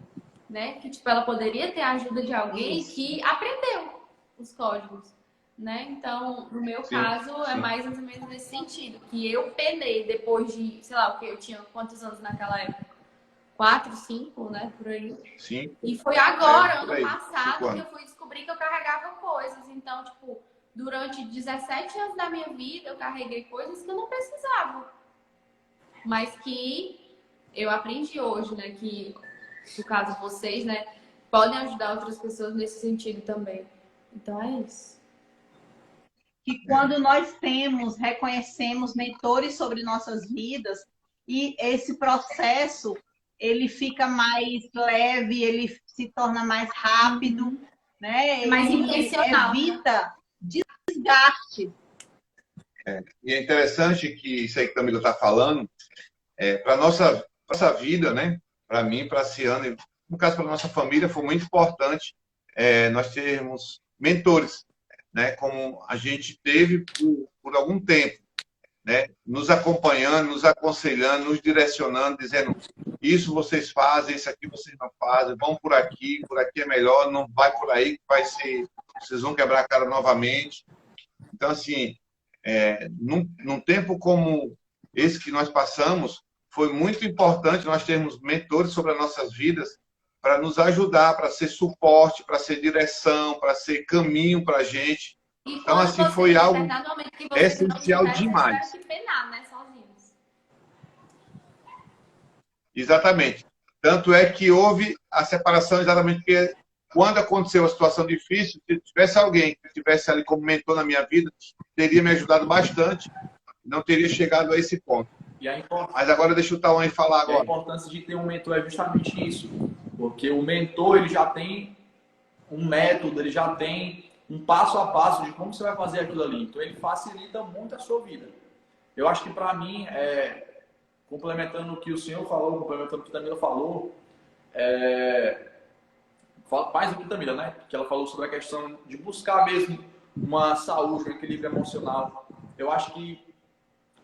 né? Que, ela poderia ter a ajuda de alguém que aprendeu os códigos, né? Então, no meu caso, é mais ou menos nesse sentido. Que eu penei depois de, sei lá, eu tinha quantos anos naquela época? 4, 5, né? Por aí. Sim. E foi agora, ano passado, que eu fui descobrir que eu carregava coisas. Então, durante 17 anos da minha vida, eu carreguei coisas que eu não precisava. Mas que eu aprendi hoje, né? Que, no caso, vocês, né? Podem ajudar outras pessoas nesse sentido também. Então, é isso. Que quando nós reconhecemos mentores sobre nossas vidas, e esse processo, ele fica mais leve, ele se torna mais rápido, né? Mais ele intencional. Evita desgaste. E é interessante que isso aí que a Camila está falando, para a nossa vida, né? Para mim, para a Ciana, no caso para a nossa família, foi muito importante nós termos mentores, né? Como a gente teve por algum tempo, né? Nos acompanhando, nos aconselhando, nos direcionando, dizendo isso vocês fazem, isso aqui vocês não fazem, vão por aqui é melhor, não vai por aí, que vai ser, vocês vão quebrar a cara novamente. Então, assim, num tempo como esse que nós passamos, foi muito importante nós termos mentores sobre as nossas vidas para nos ajudar, para ser suporte, para ser direção, para ser caminho para a gente. Então, assim, foi algo essencial demais. Que penar, né, sozinhos. Exatamente. Tanto é que houve a separação exatamente porque quando aconteceu a situação difícil, se tivesse alguém que estivesse ali como mentor na minha vida, teria me ajudado bastante, não teria chegado a esse ponto. Mas agora deixa o Tauan falar agora. A importância de ter um mentor é justamente isso. Porque o mentor, ele já tem um método, ele já tem um passo a passo de como você vai fazer aquilo ali. Então, ele facilita muito a sua vida. Eu acho que, para mim, complementando o que o senhor falou, complementando o que a Tamila falou, mais do que a Tamila, né? Que ela falou sobre a questão de buscar mesmo uma saúde, um equilíbrio emocional. Eu acho que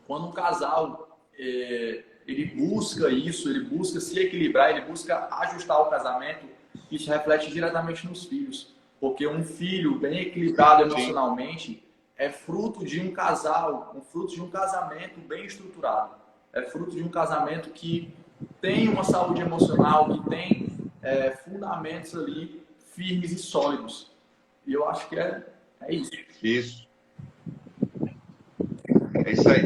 quando um casal ele busca isso, ele busca se equilibrar, ele busca ajustar o casamento, isso reflete diretamente nos filhos. Porque um filho bem equilibrado emocionalmente, é fruto de um casal, fruto de um casamento bem estruturado. É fruto de um casamento que tem uma saúde emocional, que tem fundamentos ali firmes e sólidos. E eu acho que é isso. Isso. É isso aí.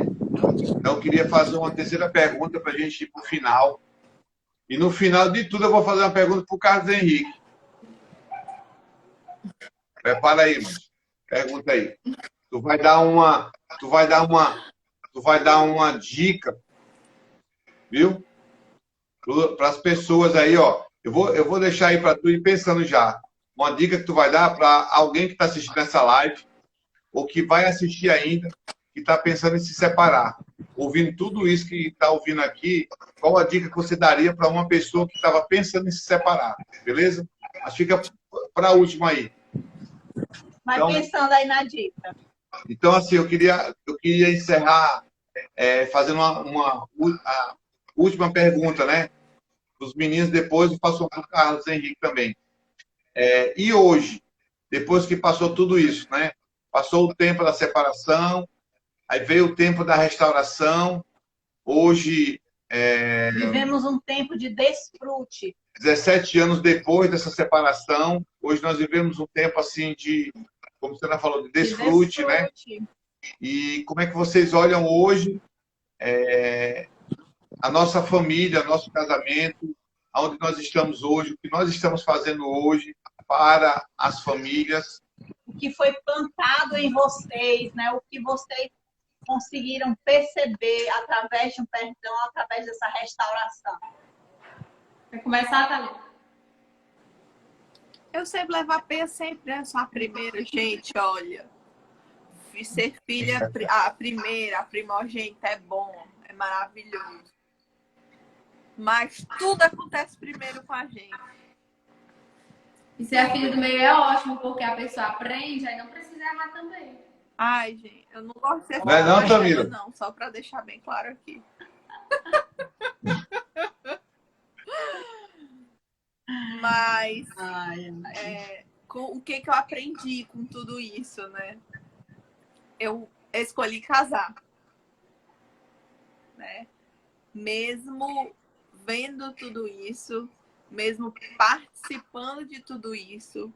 Então, eu queria fazer uma terceira pergunta para a gente ir para o final. E no final de tudo, eu vou fazer uma pergunta para o Carlos Henrique. Prepara aí, mano. Pergunta aí. Tu vai dar uma dica, viu? Para as pessoas aí, ó. Eu vou deixar aí para tu ir pensando já. Uma dica que tu vai dar para alguém que está assistindo essa live ou que vai assistir ainda, que está pensando em se separar. Ouvindo tudo isso que está ouvindo aqui, qual a dica que você daria para uma pessoa que estava pensando em se separar? Beleza? Mas fica para a última aí. Vai então, pensando aí na dica. Então, assim, eu queria encerrar fazendo uma última pergunta, né? Os meninos, depois passou para o Carlos Henrique também. E hoje, depois que passou tudo isso, né? Passou o tempo da separação, aí veio o tempo da restauração. Hoje... vivemos um tempo de desfrute. 17 anos depois dessa separação, hoje nós vivemos um tempo assim de, como você já falou, de desfrute, né? E como é que vocês olham hoje a nossa família, nosso casamento, aonde nós estamos hoje, o que nós estamos fazendo hoje para as famílias? O que foi plantado em vocês, né? O que vocês conseguiram perceber através de um perdão, através dessa restauração. Vai começar, Thalita? Eu sempre levo a P, sempre é só a primeira, gente, olha. Ser filha, a primeira, a primogênita é bom, é maravilhoso. Mas tudo acontece primeiro com a gente. E ser a filha do meio é ótimo, porque a pessoa aprende, aí não precisa errar também. Ai, gente, eu não gosto de ser filha não, Tamira? Não, só para deixar bem claro aqui. Mas o que eu aprendi com tudo isso, né? Eu escolhi casar, né? Mesmo vendo tudo isso, mesmo participando de tudo isso,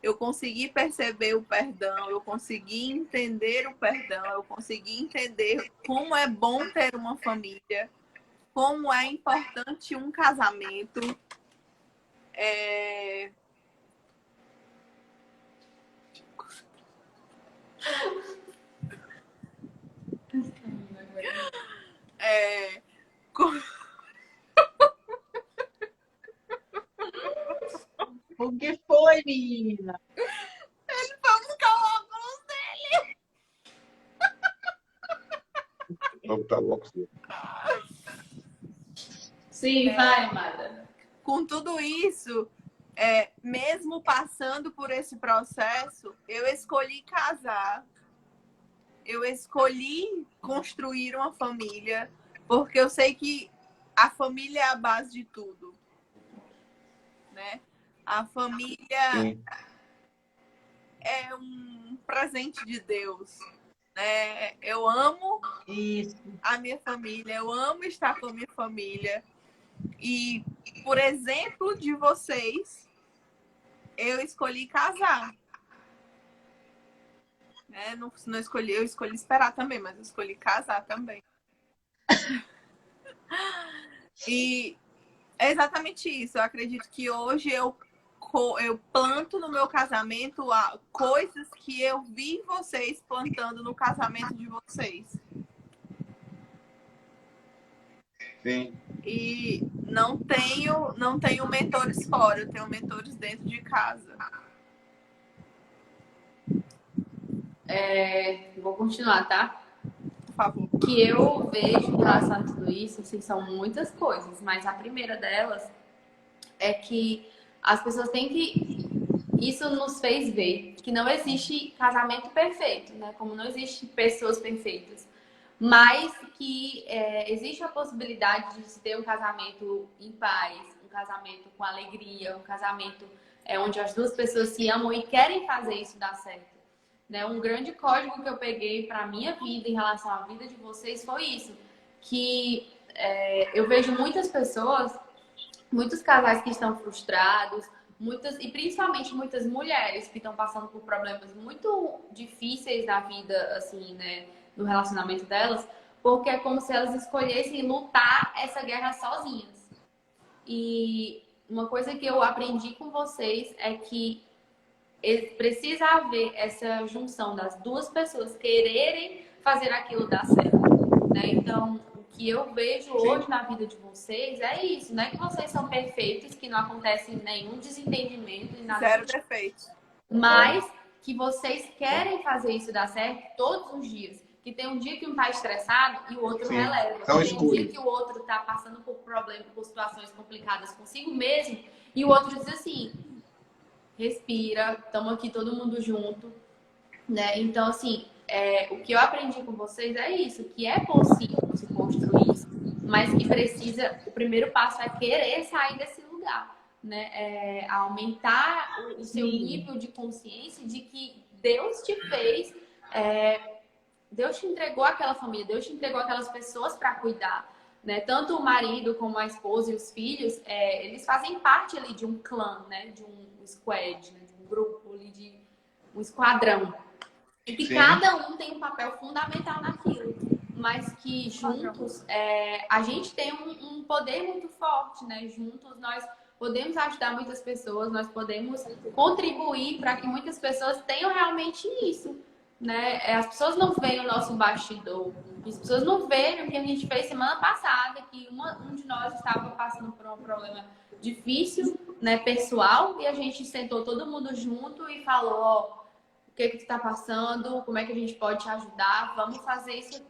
eu consegui perceber o perdão, eu consegui entender o perdão, eu consegui entender como é bom ter uma família, como é importante um casamento. O que foi, menina? Ele foi buscar o óculos dele. Vamos botar o óculos dele. Sim, vai, amada. Com tudo isso, mesmo passando por esse processo, eu escolhi casar. Eu escolhi construir uma família, porque eu sei que a família é a base de tudo, né? A família é um presente de Deus, né? Eu amo a minha família, eu amo estar com a minha família. E, por exemplo de vocês, eu escolhi casar. Não escolhi, eu escolhi esperar também, mas eu escolhi casar também. E é exatamente isso. Eu acredito que hoje eu planto no meu casamento coisas que eu vi vocês plantando no casamento de vocês. Sim. E não tenho mentores fora, eu tenho mentores dentro de casa. Vou continuar, tá? Por favor. O que eu vejo em relação a tudo isso, assim, são muitas coisas, mas a primeira delas é que as pessoas têm que... Isso nos fez ver que não existe casamento perfeito, né? Como não existe pessoas perfeitas. Mas que existe a possibilidade de se ter um casamento em paz, um casamento com alegria, um casamento onde as duas pessoas se amam e querem fazer isso dar certo. né? Um grande código que eu peguei para minha vida em relação à vida de vocês foi isso, que eu vejo muitas pessoas, muitos casais que estão frustrados, e principalmente muitas mulheres que estão passando por problemas muito difíceis na vida, assim, né, no relacionamento delas, porque é como se elas escolhessem lutar essa guerra sozinhas. E uma coisa que eu aprendi com vocês é que precisa haver essa junção das duas pessoas quererem fazer aquilo dar certo, né? Então, o que eu vejo hoje na vida de vocês é isso, não é que vocês são perfeitos, que não acontece nenhum desentendimento e nada. Zero defeito. Mas que vocês querem fazer isso dar certo todos os dias. Que tem um dia que um tá estressado e o outro releva. Então, tem um dia que o outro tá passando por problemas, por situações complicadas consigo mesmo e o outro diz assim: respira, estamos aqui todo mundo junto, né? Então, assim, o que eu aprendi com vocês é isso, que é possível se construir isso, mas que precisa, o primeiro passo é querer sair desse lugar, né? Aumentar o seu nível de consciência de que Deus te fez, Deus te entregou aquela família, Deus te entregou aquelas pessoas para cuidar, né? Tanto o marido como a esposa e os filhos, eles fazem parte ali de um clã, né? De um squad, né? De um grupo ali, de um esquadrão. E que cada um tem um papel fundamental naquilo. Mas que juntos, a gente tem um poder muito forte, né? Juntos nós podemos ajudar muitas pessoas, nós podemos contribuir para que muitas pessoas tenham realmente isso, né? As pessoas não veem o nosso bastidor, as pessoas não veem o que a gente fez semana passada, que um de nós estava passando por um problema difícil, né, pessoal, e a gente sentou todo mundo junto e falou: ó, o que que tu tá passando, como é que a gente pode te ajudar, vamos fazer isso,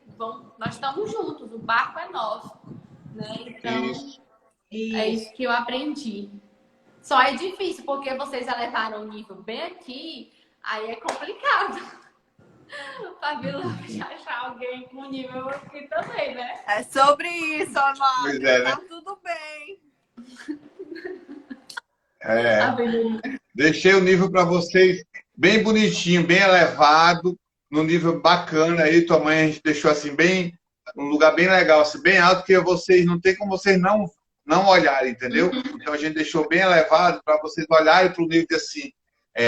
nós estamos juntos, o barco é nosso, né? Então, é isso que eu aprendi. Só é difícil, porque vocês já levaram o nível bem aqui, aí é complicado. Fabíola, achar alguém com nível aqui também, né? É sobre isso, amada. Pois é, né? Tá tudo bem. Deixei o nível para vocês bem bonitinho, bem elevado, num nível bacana aí. Tua mãe a gente deixou assim bem, um lugar bem legal, assim, bem alto, que vocês não tem como vocês não olharem, entendeu? Então a gente deixou bem elevado para vocês olharem para o nível de assim,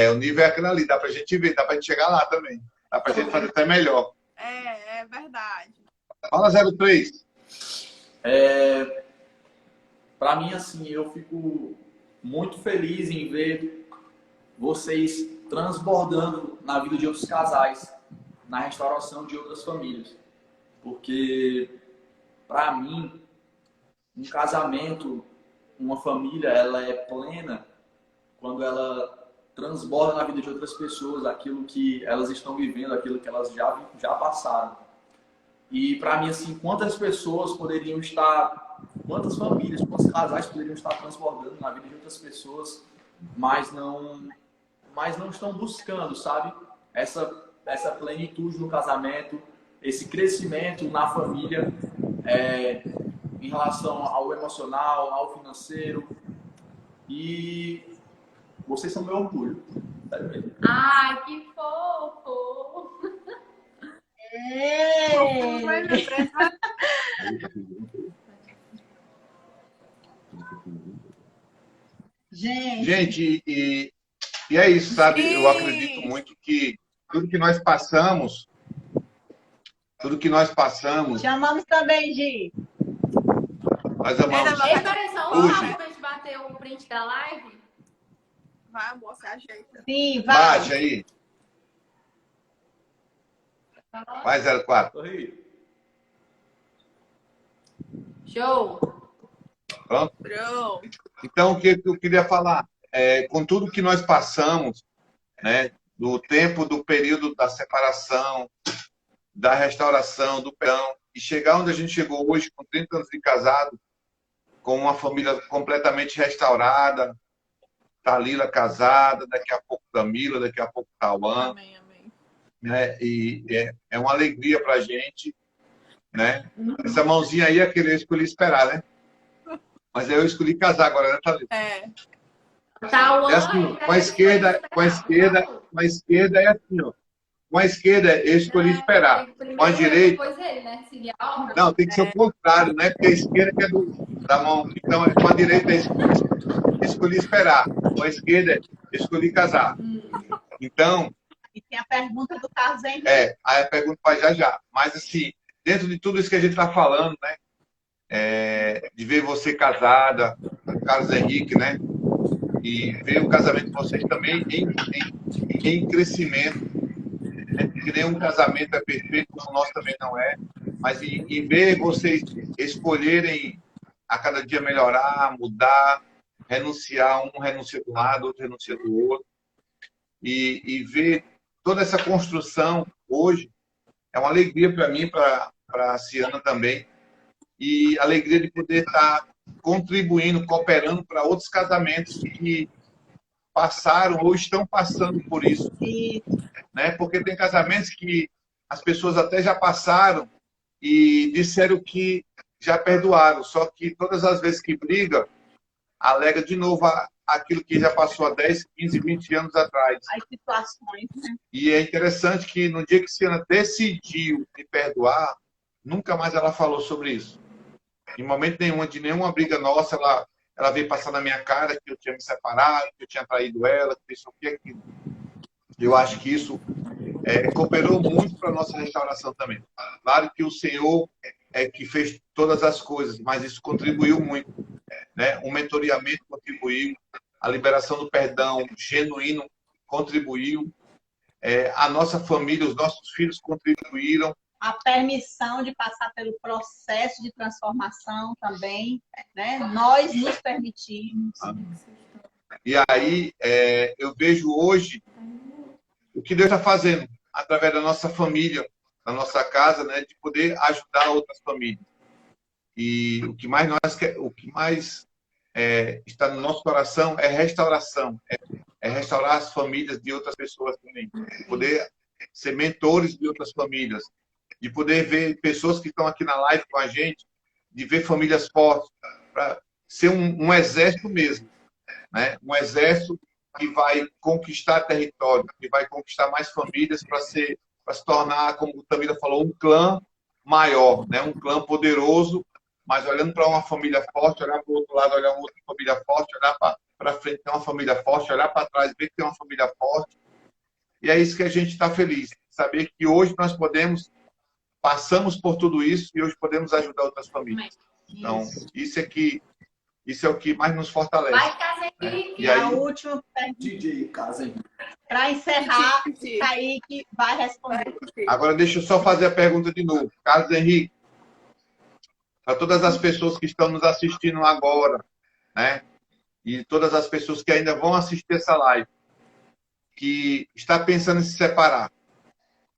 o nível é aquele ali, dá pra gente ver, dá pra gente chegar lá também. Dá pra gente fazer até melhor. É verdade. Fala 03. Para mim, assim, eu fico muito feliz em ver vocês transbordando na vida de outros casais, na restauração de outras famílias. Porque, para mim, um casamento, uma família, ela é plena quando ela transborda na vida de outras pessoas aquilo que elas estão vivendo, aquilo que elas já passaram. E para mim, assim, quantas pessoas poderiam estar, quantas famílias, quantos casais poderiam estar transbordando na vida de outras pessoas, mas não estão buscando, sabe? Essa plenitude no casamento, esse crescimento na família, em relação ao emocional, ao financeiro. E vocês são meu orgulho. Ai, que fofo! Gente, e é isso, sabe? Eu acredito muito que tudo que nós passamos. Chamamos também, Gi. Nós amamos. Ei, peraí, só um minuto pra gente bater o print da live. Vai, amor, você ajeita. Sim, vai. Bate aí. Vai, 04. Show! Pronto? Pronto. Então, o que eu queria falar? Com tudo que nós passamos, né, do tempo, do período da separação, da restauração, do perdão, e chegar onde a gente chegou hoje, com 30 anos de casado, com uma família completamente restaurada, Thalila casada, daqui a pouco Camila, daqui a pouco Tauan. Amém, amém. Né? E é uma alegria pra gente, né? Essa mãozinha aí é que eu escolhi esperar, né? Mas eu escolhi casar agora, né, Thalila? Tauan, assim, com a esquerda é assim, ó. Com a esquerda, eu escolhi esperar. Com a direita... Depois ele, né? Seguir a ordem. Não, tem que ser o contrário, né? Porque a esquerda que é da mão. Então, com a direita, eu escolhi esperar. Com a esquerda, eu escolhi casar. Então... E tem a pergunta do Carlos Henrique. Aí a pergunta vai já. Mas, assim, dentro de tudo isso que a gente está falando, né? De ver você casada, Carlos Henrique, né? E ver o casamento de vocês também em crescimento. Né? Porque nenhum casamento é perfeito, como o nosso também não é. Mas em ver vocês escolherem a cada dia melhorar, mudar, renunciar, um renuncia de um lado, outro renuncia do outro. E ver toda essa construção hoje é uma alegria para mim, para a Ciana também. E alegria de poder estar contribuindo, cooperando para outros casamentos que passaram ou estão passando por isso. Né? Porque tem casamentos que as pessoas até já passaram e disseram que já perdoaram, só que todas as vezes que briga, alega de novo aquilo que já passou há 10, 15, 20 anos atrás. As situações, né? E é interessante que no dia que Ciana decidiu me perdoar, nunca mais ela falou sobre isso. Em momento nenhum, de nenhuma briga nossa, ela veio passar na minha cara que eu tinha me separado, que eu tinha traído ela, que isso aqui, aquilo. Eu acho que isso cooperou muito para a nossa restauração também. Claro que o Senhor é que fez todas as coisas, mas isso contribuiu muito. Né? O mentoreamento contribuiu, a liberação do perdão genuíno contribuiu, a nossa família, os nossos filhos contribuíram. A permissão de passar pelo processo de transformação também, né? Nós nos permitimos. E aí, eu vejo hoje o que Deus está fazendo através da nossa família, da nossa casa, né? De poder ajudar outras famílias. E o que mais está no nosso coração é restauração, é restaurar as famílias de outras pessoas também, poder ser mentores de outras famílias, de poder ver pessoas que estão aqui na live com a gente, de ver famílias fortes, para ser um exército mesmo, né? Um exército que vai conquistar território, que vai conquistar mais famílias para se tornar, como o Tamira falou, um clã maior, né? Um clã poderoso, mas olhando para uma família forte, olhar para o outro lado, olhar uma outra família forte, olhar para frente, ter uma família forte, olhar para trás, ver que tem uma família forte. E é isso que a gente está feliz, saber que hoje nós passamos por tudo isso e hoje podemos ajudar outras famílias. Então, isso é o que mais nos fortalece. Vai, Casa Henrique. E aí, a última pergunta. DJ Casa Henrique. Para encerrar, Kaique vai responder. Agora, deixa eu só fazer a pergunta de novo. Carlos Henrique, para todas as pessoas que estão nos assistindo agora, né? E todas as pessoas que ainda vão assistir essa live, que está pensando em se separar,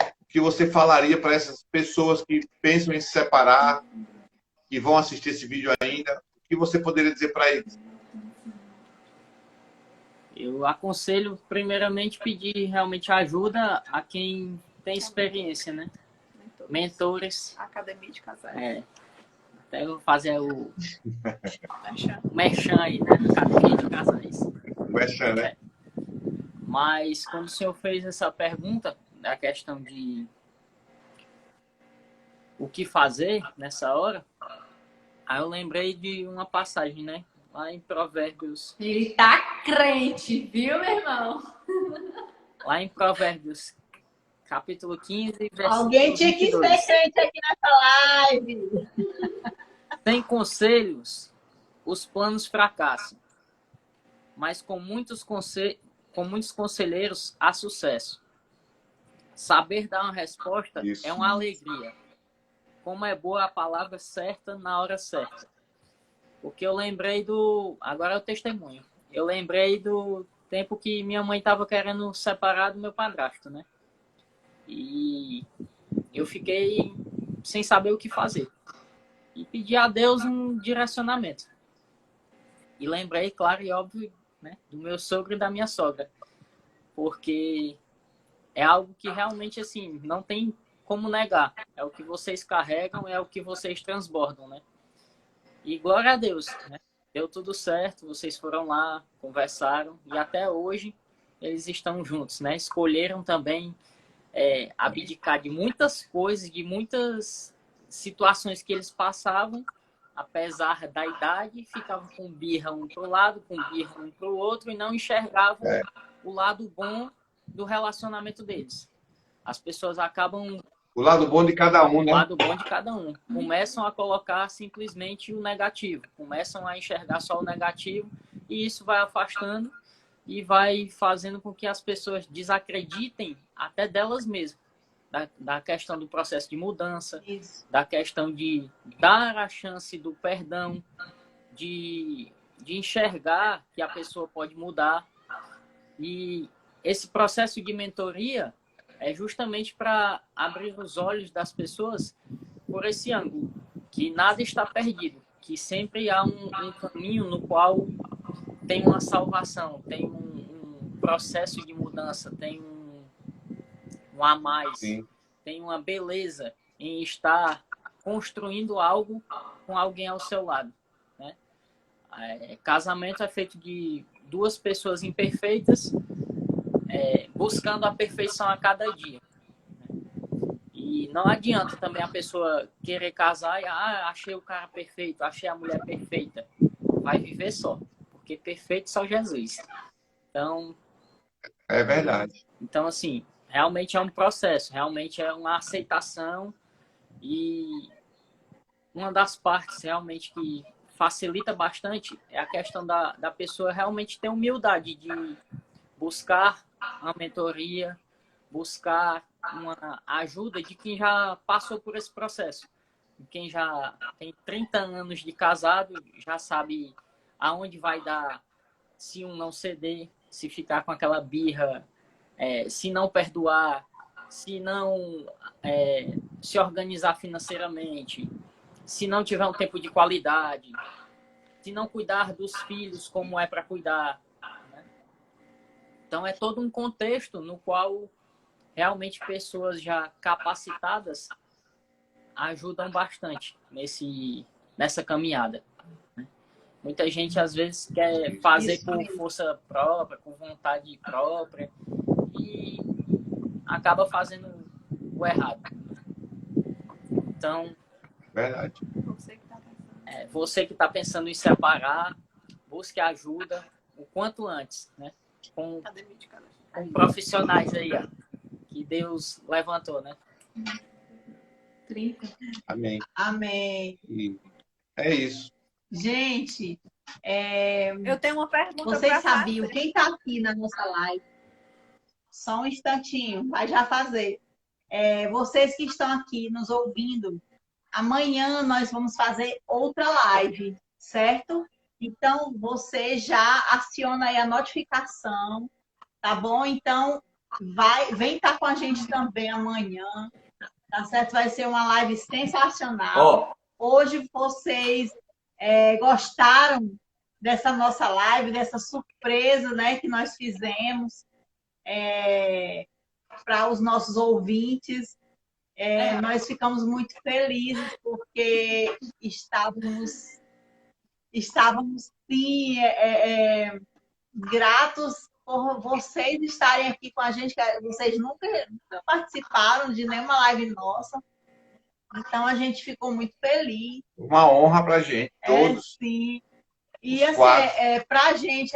o que você falaria para essas pessoas que pensam em se separar, que vão assistir esse vídeo ainda? O que você poderia dizer para eles? Eu aconselho, primeiramente, pedir realmente ajuda a quem tem experiência, né? Mentores. Academia de casais. Até eu fazer o merchan aí, né? Academia de casais. Merchan, né? Mas quando o senhor fez essa pergunta, a questão de o que fazer nessa hora, aí eu lembrei de uma passagem, né? Lá em Provérbios. Ele tá crente, viu, meu irmão? Lá em Provérbios, capítulo 15, versículo Alguém tinha que 22. ser crente aqui nessa live. Sem conselhos, os planos fracassam. Mas com muitos conselheiros, há sucesso. Saber dar uma resposta é uma alegria. Como é boa a palavra certa na hora certa. Porque eu lembrei agora é o testemunho. Eu lembrei do tempo que minha mãe estava querendo separar do meu padrasto, né? E eu fiquei sem saber o que fazer. E pedi a Deus um direcionamento. E lembrei, claro e óbvio, né, do meu sogro e da minha sogra. Porque é algo que realmente, assim, não tem como negar. É o que vocês carregam, é o que vocês transbordam, né? E glória a Deus, né? Deu tudo certo, vocês foram lá, conversaram, e até hoje eles estão juntos, né? Escolheram também abdicar de muitas coisas, de muitas situações que eles passavam, apesar da idade, ficavam com birra um para o lado, com birra um para o outro, e não enxergavam o lado bom do relacionamento deles. As pessoas acabam... O lado bom de cada um, né? O lado bom de cada um. Começam a colocar simplesmente o negativo. Começam a enxergar só o negativo, e isso vai afastando e vai fazendo com que as pessoas desacreditem até delas mesmas. Da questão do processo de mudança, da questão de dar a chance do perdão, de enxergar que a pessoa pode mudar. E esse processo de mentoria é justamente para abrir os olhos das pessoas por esse ângulo, que nada está perdido, que sempre há um caminho no qual tem uma salvação, tem um processo de mudança, tem um a mais. Sim. Tem uma beleza em estar construindo algo com alguém ao seu lado, né? Casamento é feito de duas pessoas imperfeitas buscando a perfeição a cada dia. E não adianta também a pessoa querer casar e achei o cara perfeito, achei a mulher perfeita. Vai viver só, porque perfeito só Jesus. Então... É verdade. Então, assim, realmente é um processo, realmente é uma aceitação, e uma das partes realmente que facilita bastante é a questão da pessoa realmente ter humildade de buscar uma mentoria, buscar uma ajuda de quem já passou por esse processo. Quem já tem 30 anos de casado já sabe aonde vai dar se um não ceder, se ficar com aquela birra, se não perdoar, se não se organizar financeiramente, se não tiver um tempo de qualidade, se não cuidar dos filhos como é para cuidar, né? Então é todo um contexto no qual realmente pessoas já capacitadas ajudam bastante nessa caminhada, né? Muita gente às vezes quer fazer por força própria, com vontade própria, e acaba fazendo o errado. Então, verdade. Você que está pensando em separar, busque ajuda o quanto antes, né? Com profissionais aí, ó, que Deus levantou, né? 30. Amém. Amém. E é isso. Gente, eu tenho uma pergunta. Vocês sabiam, quem está aqui na nossa live, só um instantinho, vai já fazer. Vocês que estão aqui nos ouvindo, amanhã nós vamos fazer outra live, certo? Então, você já aciona aí a notificação, tá bom? Então, vem estar com a gente também amanhã, tá certo? Vai ser uma live sensacional. Hoje vocês gostaram dessa nossa live, dessa surpresa, né, que nós fizemos para os nossos ouvintes. Nós ficamos muito felizes porque estávamos sim, gratos por vocês estarem aqui com a gente, que vocês nunca participaram de nenhuma live nossa. Então, a gente ficou muito feliz. Uma honra para a gente, todos. Sim. E, assim, para a gente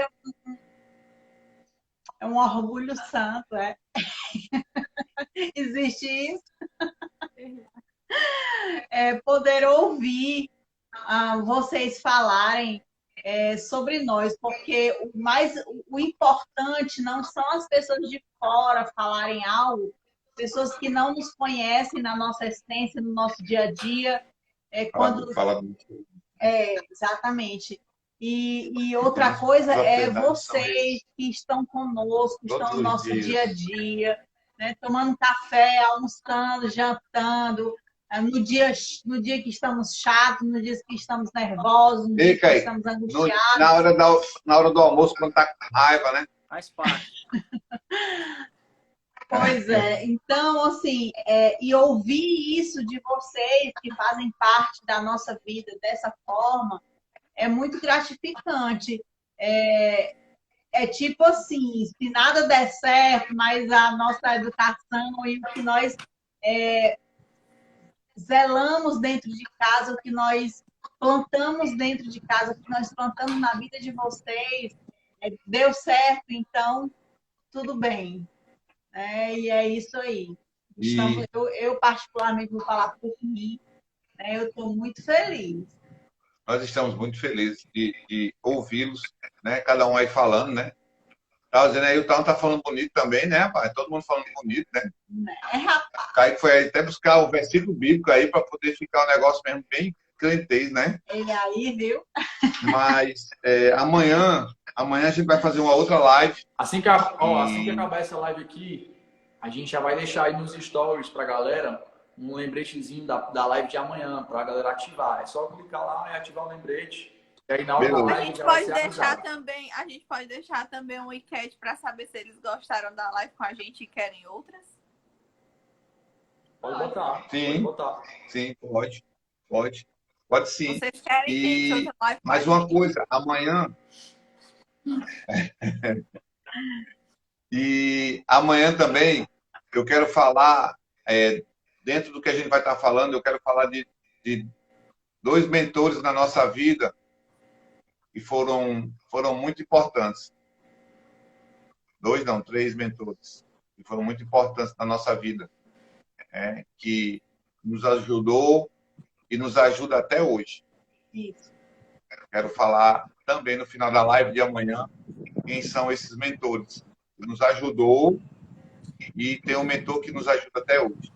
é um orgulho santo, Existe isso. Poder ouvir vocês falarem sobre nós, porque o importante não são as pessoas de fora falarem algo, pessoas que não nos conhecem na nossa essência, no nosso dia a dia. Exatamente. E outra coisa vocês que estão conosco, estão no nosso dia a dia, né, tomando café, almoçando, jantando, no dia que estamos chatos, no dia que estamos nervosos, no dia que estamos angustiados. Na hora do almoço, quando está com raiva, né? Faz parte. Pois é. Então, assim, e ouvir isso de vocês que fazem parte da nossa vida dessa forma é muito gratificante. É é tipo assim, se nada der certo, mas a nossa educação e o que nós zelamos dentro de casa, o que nós plantamos dentro de casa, o que nós plantamos na vida de vocês, deu certo, então tudo bem. E é isso aí. Estamos, eu particularmente vou falar por mim, né? Eu estou muito feliz. Nós estamos muito felizes de ouvi-los, né? Cada um aí falando, né? Tá dizendo aí, o Tal tá falando bonito também, né, rapaz? Todo mundo falando bonito, né? Rapaz. Kaique foi até buscar o versículo bíblico aí para poder ficar um negócio mesmo bem crentez, né? Ele aí, viu? Mas amanhã a gente vai fazer uma outra live. Assim que acabar essa live aqui, a gente já vai deixar aí nos stories pra galera um lembretezinho da live de amanhã, pra galera ativar. É só clicar lá e ativar o lembrete. E aí na hora da live a gente pode deixar também um enquete para saber se eles gostaram da live com a gente e querem outras. Pode botar. Sim, pode botar. Sim, pode sim. Vocês querem que a gente outra live com mais a uma gente? coisa, amanhã e amanhã também eu quero falar dentro do que a gente vai estar falando, eu quero falar de 2 mentores na nossa vida que foram muito importantes. 2 não, 3 mentores que foram muito importantes na nossa vida, que nos ajudou e nos ajuda até hoje. Isso. Quero falar também no final da live de amanhã quem são esses mentores que nos ajudou e tem um mentor que nos ajuda até hoje.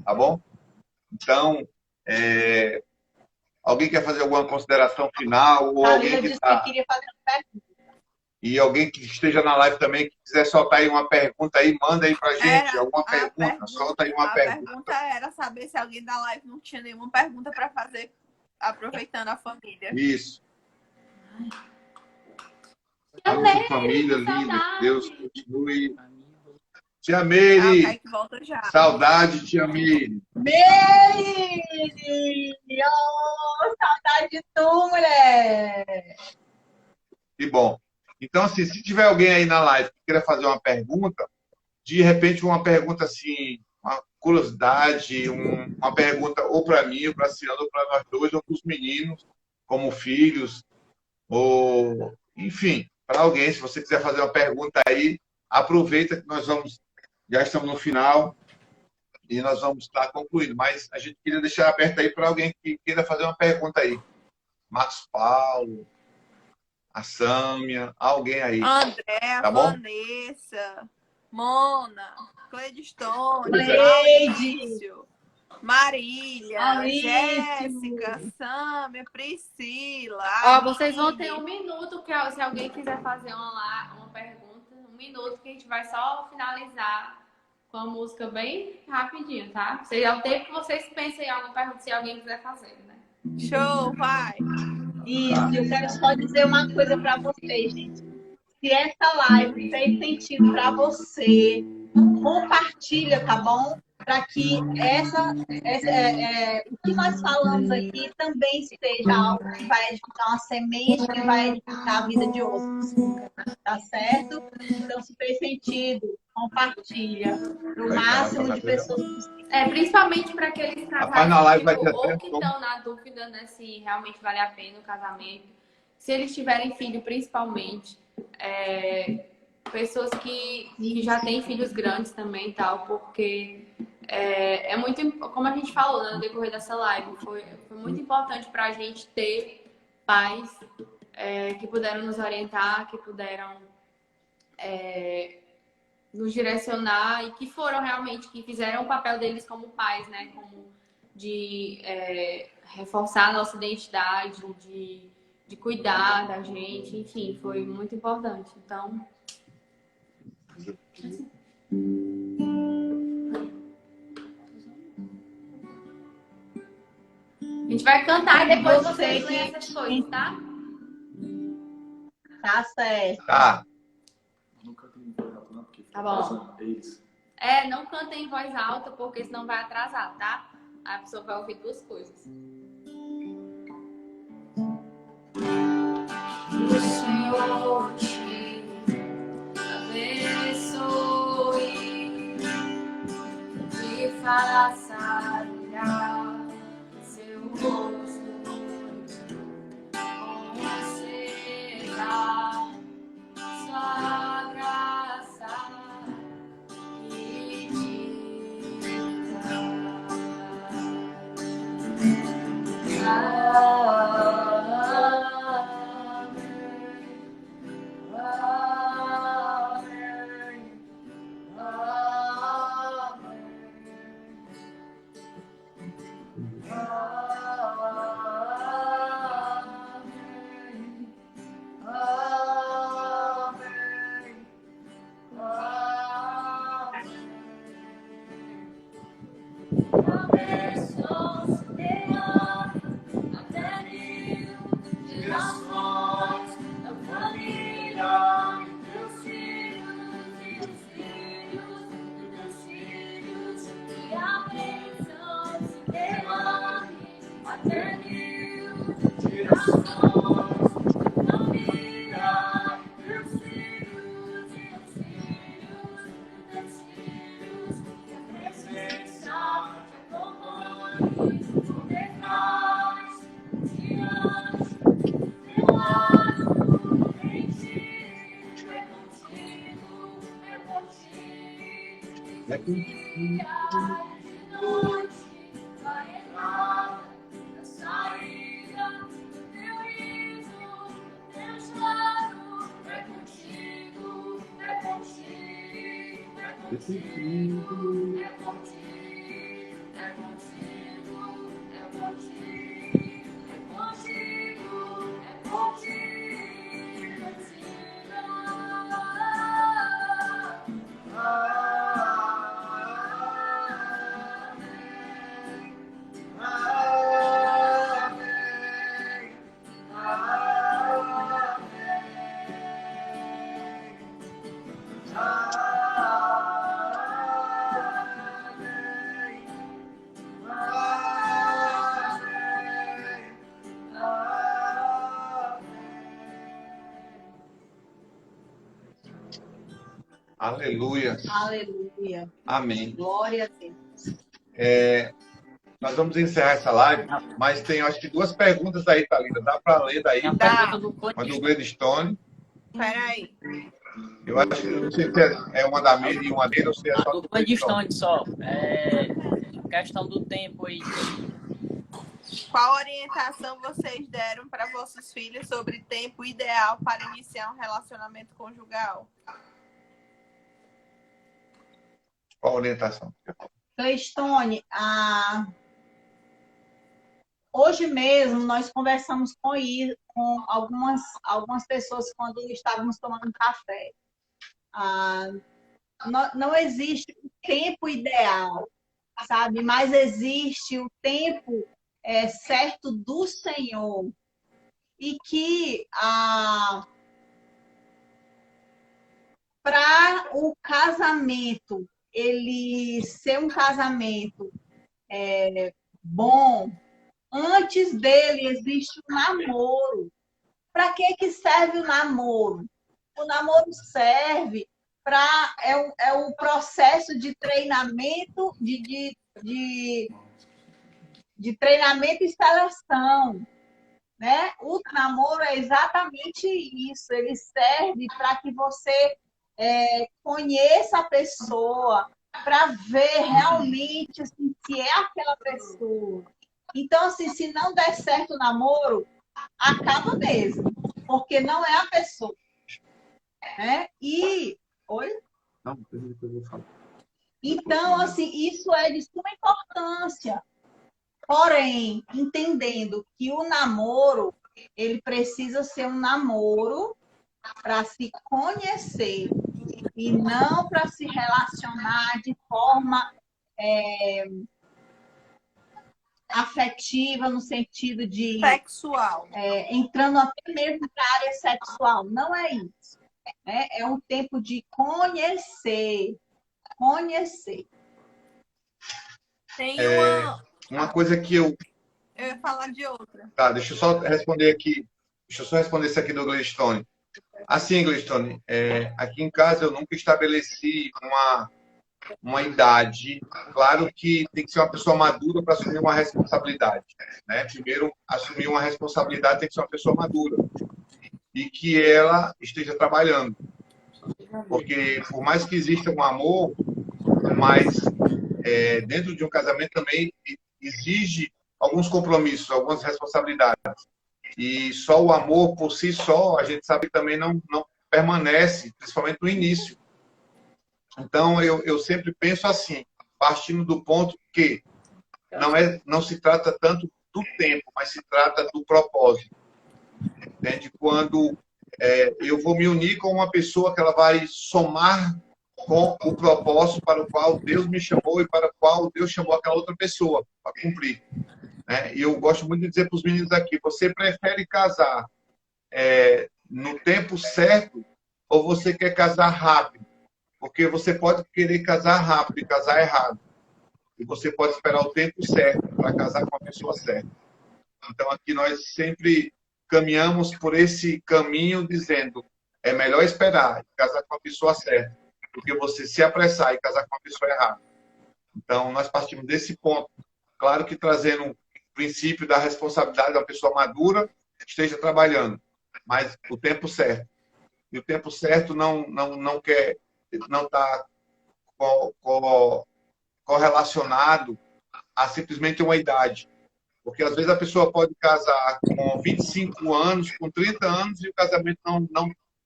Tá bom? Então, alguém quer fazer alguma consideração final? Ou alguém que queria fazer uma pergunta. E alguém que esteja na live também, que quiser soltar aí uma pergunta aí, manda aí pra gente alguma pergunta. Solta aí uma pergunta. A pergunta era saber se alguém da live não tinha nenhuma pergunta para fazer, aproveitando a família. Isso. Nossa família linda, Deus continue. Tia Meire! Volta já. Saudade, tia Meire! Meire! Oh, saudade de tu, mulher! Que bom. Então, assim, se tiver alguém aí na live que queira fazer uma pergunta, de repente uma pergunta assim, uma curiosidade, uma pergunta ou para mim, ou para a Ciano, ou para nós dois, ou para os meninos, como filhos, ou enfim, para alguém, se você quiser fazer uma pergunta aí, aproveita que nós já estamos no final e nós vamos estar concluindo, mas a gente queria deixar aberto aí para alguém que queira fazer uma pergunta aí. Marcos Paulo, a Sâmia, alguém aí. André, tá bom? Vanessa, Mona, Cleidistone, Cleide, Marília, Jéssica, Sâmia, Priscila. Ó, vocês vão ter 1 minuto, se alguém quiser fazer uma pergunta, 1 minuto que a gente vai só finalizar com a música bem rapidinho, tá? É o tempo que vocês pensem em alguma pergunta, se alguém quiser fazer, né? Show, vai! Isso, eu quero só dizer uma coisa para vocês, gente. Se essa live fez sentido para você, compartilha, tá bom? Para que o que nós falamos aqui também seja algo que vai edificar uma semente, que vai edificar a vida de outros. Tá certo? Então, se fez sentido, compartilha para o máximo de pessoas possível. Principalmente para aqueles casais que estão na dúvida, né, se realmente vale a pena o casamento. Se eles tiverem filho, principalmente. Pessoas que já têm filhos grandes também, tal, porque é muito, como a gente falou, né, no decorrer dessa live, foi muito importante para a gente ter pais que puderam nos orientar, que puderam nos direcionar e que foram realmente, que fizeram o papel deles como pais, né, como de reforçar a nossa identidade, de cuidar da gente, enfim, foi muito importante. Então, a gente vai cantar e depois vocês leem essas coisas, tá? Tá certo. Tá. Tá bom. Não cantem em voz alta, porque senão vai atrasar, tá? A pessoa vai ouvir 2 coisas. O Senhor te passarinha, seu rosto com seda, sua graça Aleluia. Aleluia. Amém. Glória a Deus. Nós vamos encerrar essa live, mas tem, acho que, 2 perguntas aí, Thalita. Dá para ler daí? Dá. Uma do Gladstone. Peraí. Eu acho que não sei se é uma da Miri e uma dele, ou se é só do do Gladstone só. Questão do tempo aí. Qual orientação vocês deram para vossos filhos sobre tempo ideal para iniciar um relacionamento conjugal? Qual a orientação? Cleistone, hoje mesmo nós conversamos com algumas pessoas quando estávamos tomando café. Não existe o tempo ideal, sabe? Mas existe o tempo certo do Senhor. E que para o casamento ele ser um casamento bom, antes dele existe um namoro. Para que serve o namoro? O namoro serve para o processo de treinamento, de treinamento e seleção, né? O namoro é exatamente isso. Ele serve para que você conheça a pessoa, para ver realmente assim, se é aquela pessoa. Então, assim, se não der certo o namoro, acaba mesmo, porque não é a pessoa. Né? Oi? Não, depois eu vou falar. Então, assim, isso é de suma importância. Porém, entendendo que o namoro, ele precisa ser um namoro para se conhecer e não para se relacionar de forma afetiva, no sentido de... Sexual. Entrando até mesmo para a área sexual. Não é isso. É um tempo de conhecer. Conhecer. Tem uma coisa que eu ia falar de outra. Tá, deixa eu só responder aqui. Deixa eu só responder isso aqui do Gladstone. Assim, Gladstone, aqui em casa eu nunca estabeleci uma idade. Claro que tem que ser uma pessoa madura para assumir uma responsabilidade, né? Primeiro, assumir uma responsabilidade tem que ser uma pessoa madura e que ela esteja trabalhando. Porque, por mais que exista um amor, mas dentro de um casamento também exige alguns compromissos, algumas responsabilidades. E só o amor por si só, a gente sabe que também não permanece, principalmente no início. Então, eu sempre penso assim, partindo do ponto que não se trata tanto do tempo, mas se trata do propósito. Entende? Quando eu vou me unir com uma pessoa que ela vai somar com o propósito para o qual Deus me chamou e para o qual Deus chamou aquela outra pessoa para cumprir. E eu gosto muito de dizer para os meninos aqui, você prefere casar no tempo certo ou você quer casar rápido? Porque você pode querer casar rápido e casar errado. E você pode esperar o tempo certo para casar com a pessoa certa. Então, aqui nós sempre caminhamos por esse caminho dizendo é melhor esperar e casar com a pessoa certa do que você se apressar e casar com a pessoa errada. Então, nós partimos desse ponto. Claro que trazendo o princípio da responsabilidade da pessoa madura, esteja trabalhando, mas o tempo certo. E o tempo certo não está correlacionado a simplesmente uma idade. Porque às vezes a pessoa pode casar com 25 anos, com 30 anos, e o casamento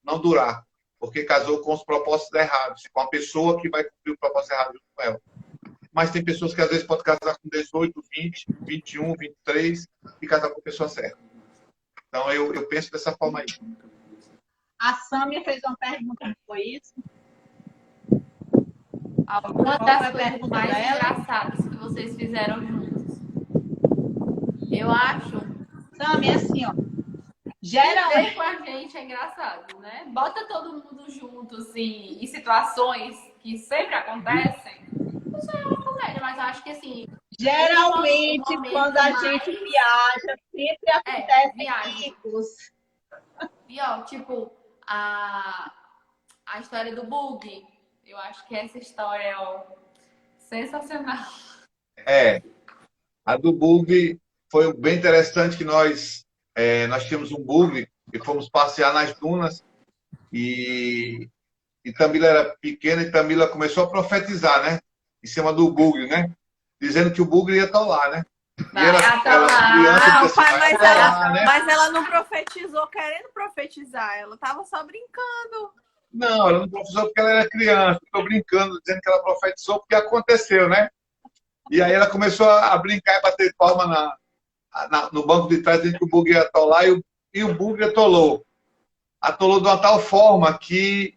não durar. Porque casou com os propósitos errados, com a pessoa que vai cumprir o propósito errado junto com ela. Mas tem pessoas que às vezes podem casar com 18, 20, 21, 23 e casar com a pessoa certa. Então eu penso dessa forma aí. A Sâmia fez uma pergunta, não foi isso? Uma das coisas mais engraçadas que vocês fizeram juntos. Eu acho. Sâmia, assim, ó. Geralmente com a gente é engraçado, né? Bota todo mundo junto, assim, em situações que sempre acontecem. Não sei, é uma comédia, mas eu acho que assim. Geralmente, quando a gente viaja, sempre acontecem ciclos. Pior, tipo, a história do bug. Eu acho que essa história é sensacional. A do bug foi bem interessante que nós tínhamos um bug e fomos passear nas dunas e Tamila era pequena e Tamila começou a profetizar, né? Em cima do bug, né? Dizendo que o bug ia atolar, né? E ela Não, assim, pai, né? mas ela não profetizou querendo profetizar, ela tava só brincando. Não, ela não profetizou porque ela era criança. Estou brincando, dizendo que ela profetizou porque aconteceu, né? E aí ela começou a brincar e bater palma no banco de trás, dizendo que o bug ia atolar e o bug atolou. Atolou de uma tal forma que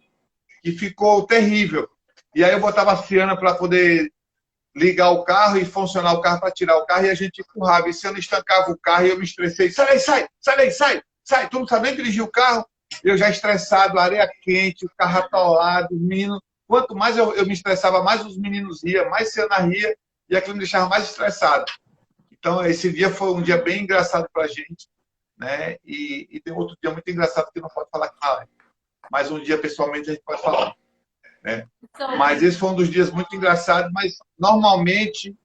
ficou terrível. E aí eu botava a Ciana para poder ligar o carro e funcionar o carro para tirar o carro e a gente empurrava. E Ciana estancava o carro e eu me estressei. Sai daí, sai. Tu não sabe nem dirigir o carro. Eu já estressado, areia quente, o carro atolado, os meninos. Quanto mais eu me estressava, mais os meninos riam, mais Ciana ria e aquilo me deixava mais estressado. Então, esse dia foi um dia bem engraçado para a gente, né? E tem outro dia muito engraçado que não pode falar aqui na live. Mas um dia, pessoalmente, a gente pode falar. Né? Mas esse foi um dos dias muito engraçados, mas normalmente,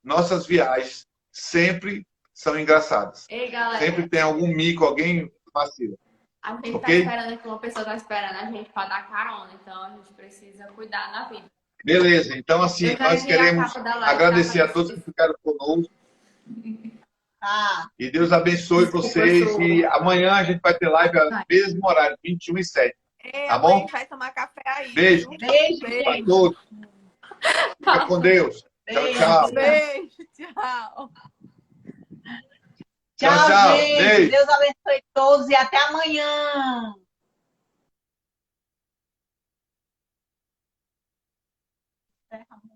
nossas viagens sempre são engraçadas. Ei, galera. Sempre tem algum mico, alguém vacila. A gente Okay? tá esperando que uma pessoa tá esperando a gente para dar carona, então a gente precisa cuidar na vida. Beleza, então assim, nós queremos agradecer a todos que ficaram conosco. E Deus abençoe vocês. E amanhã a gente vai ter live ao mesmo horário, 21h07. Tá bom? A gente vai tomar café aí. Beijo. Beijo. Para todos. Fica com Deus. Beijo. Tchau. Beijo, tchau. Tchau, gente. Beijo. Deus abençoe todos e até amanhã. Encerramos.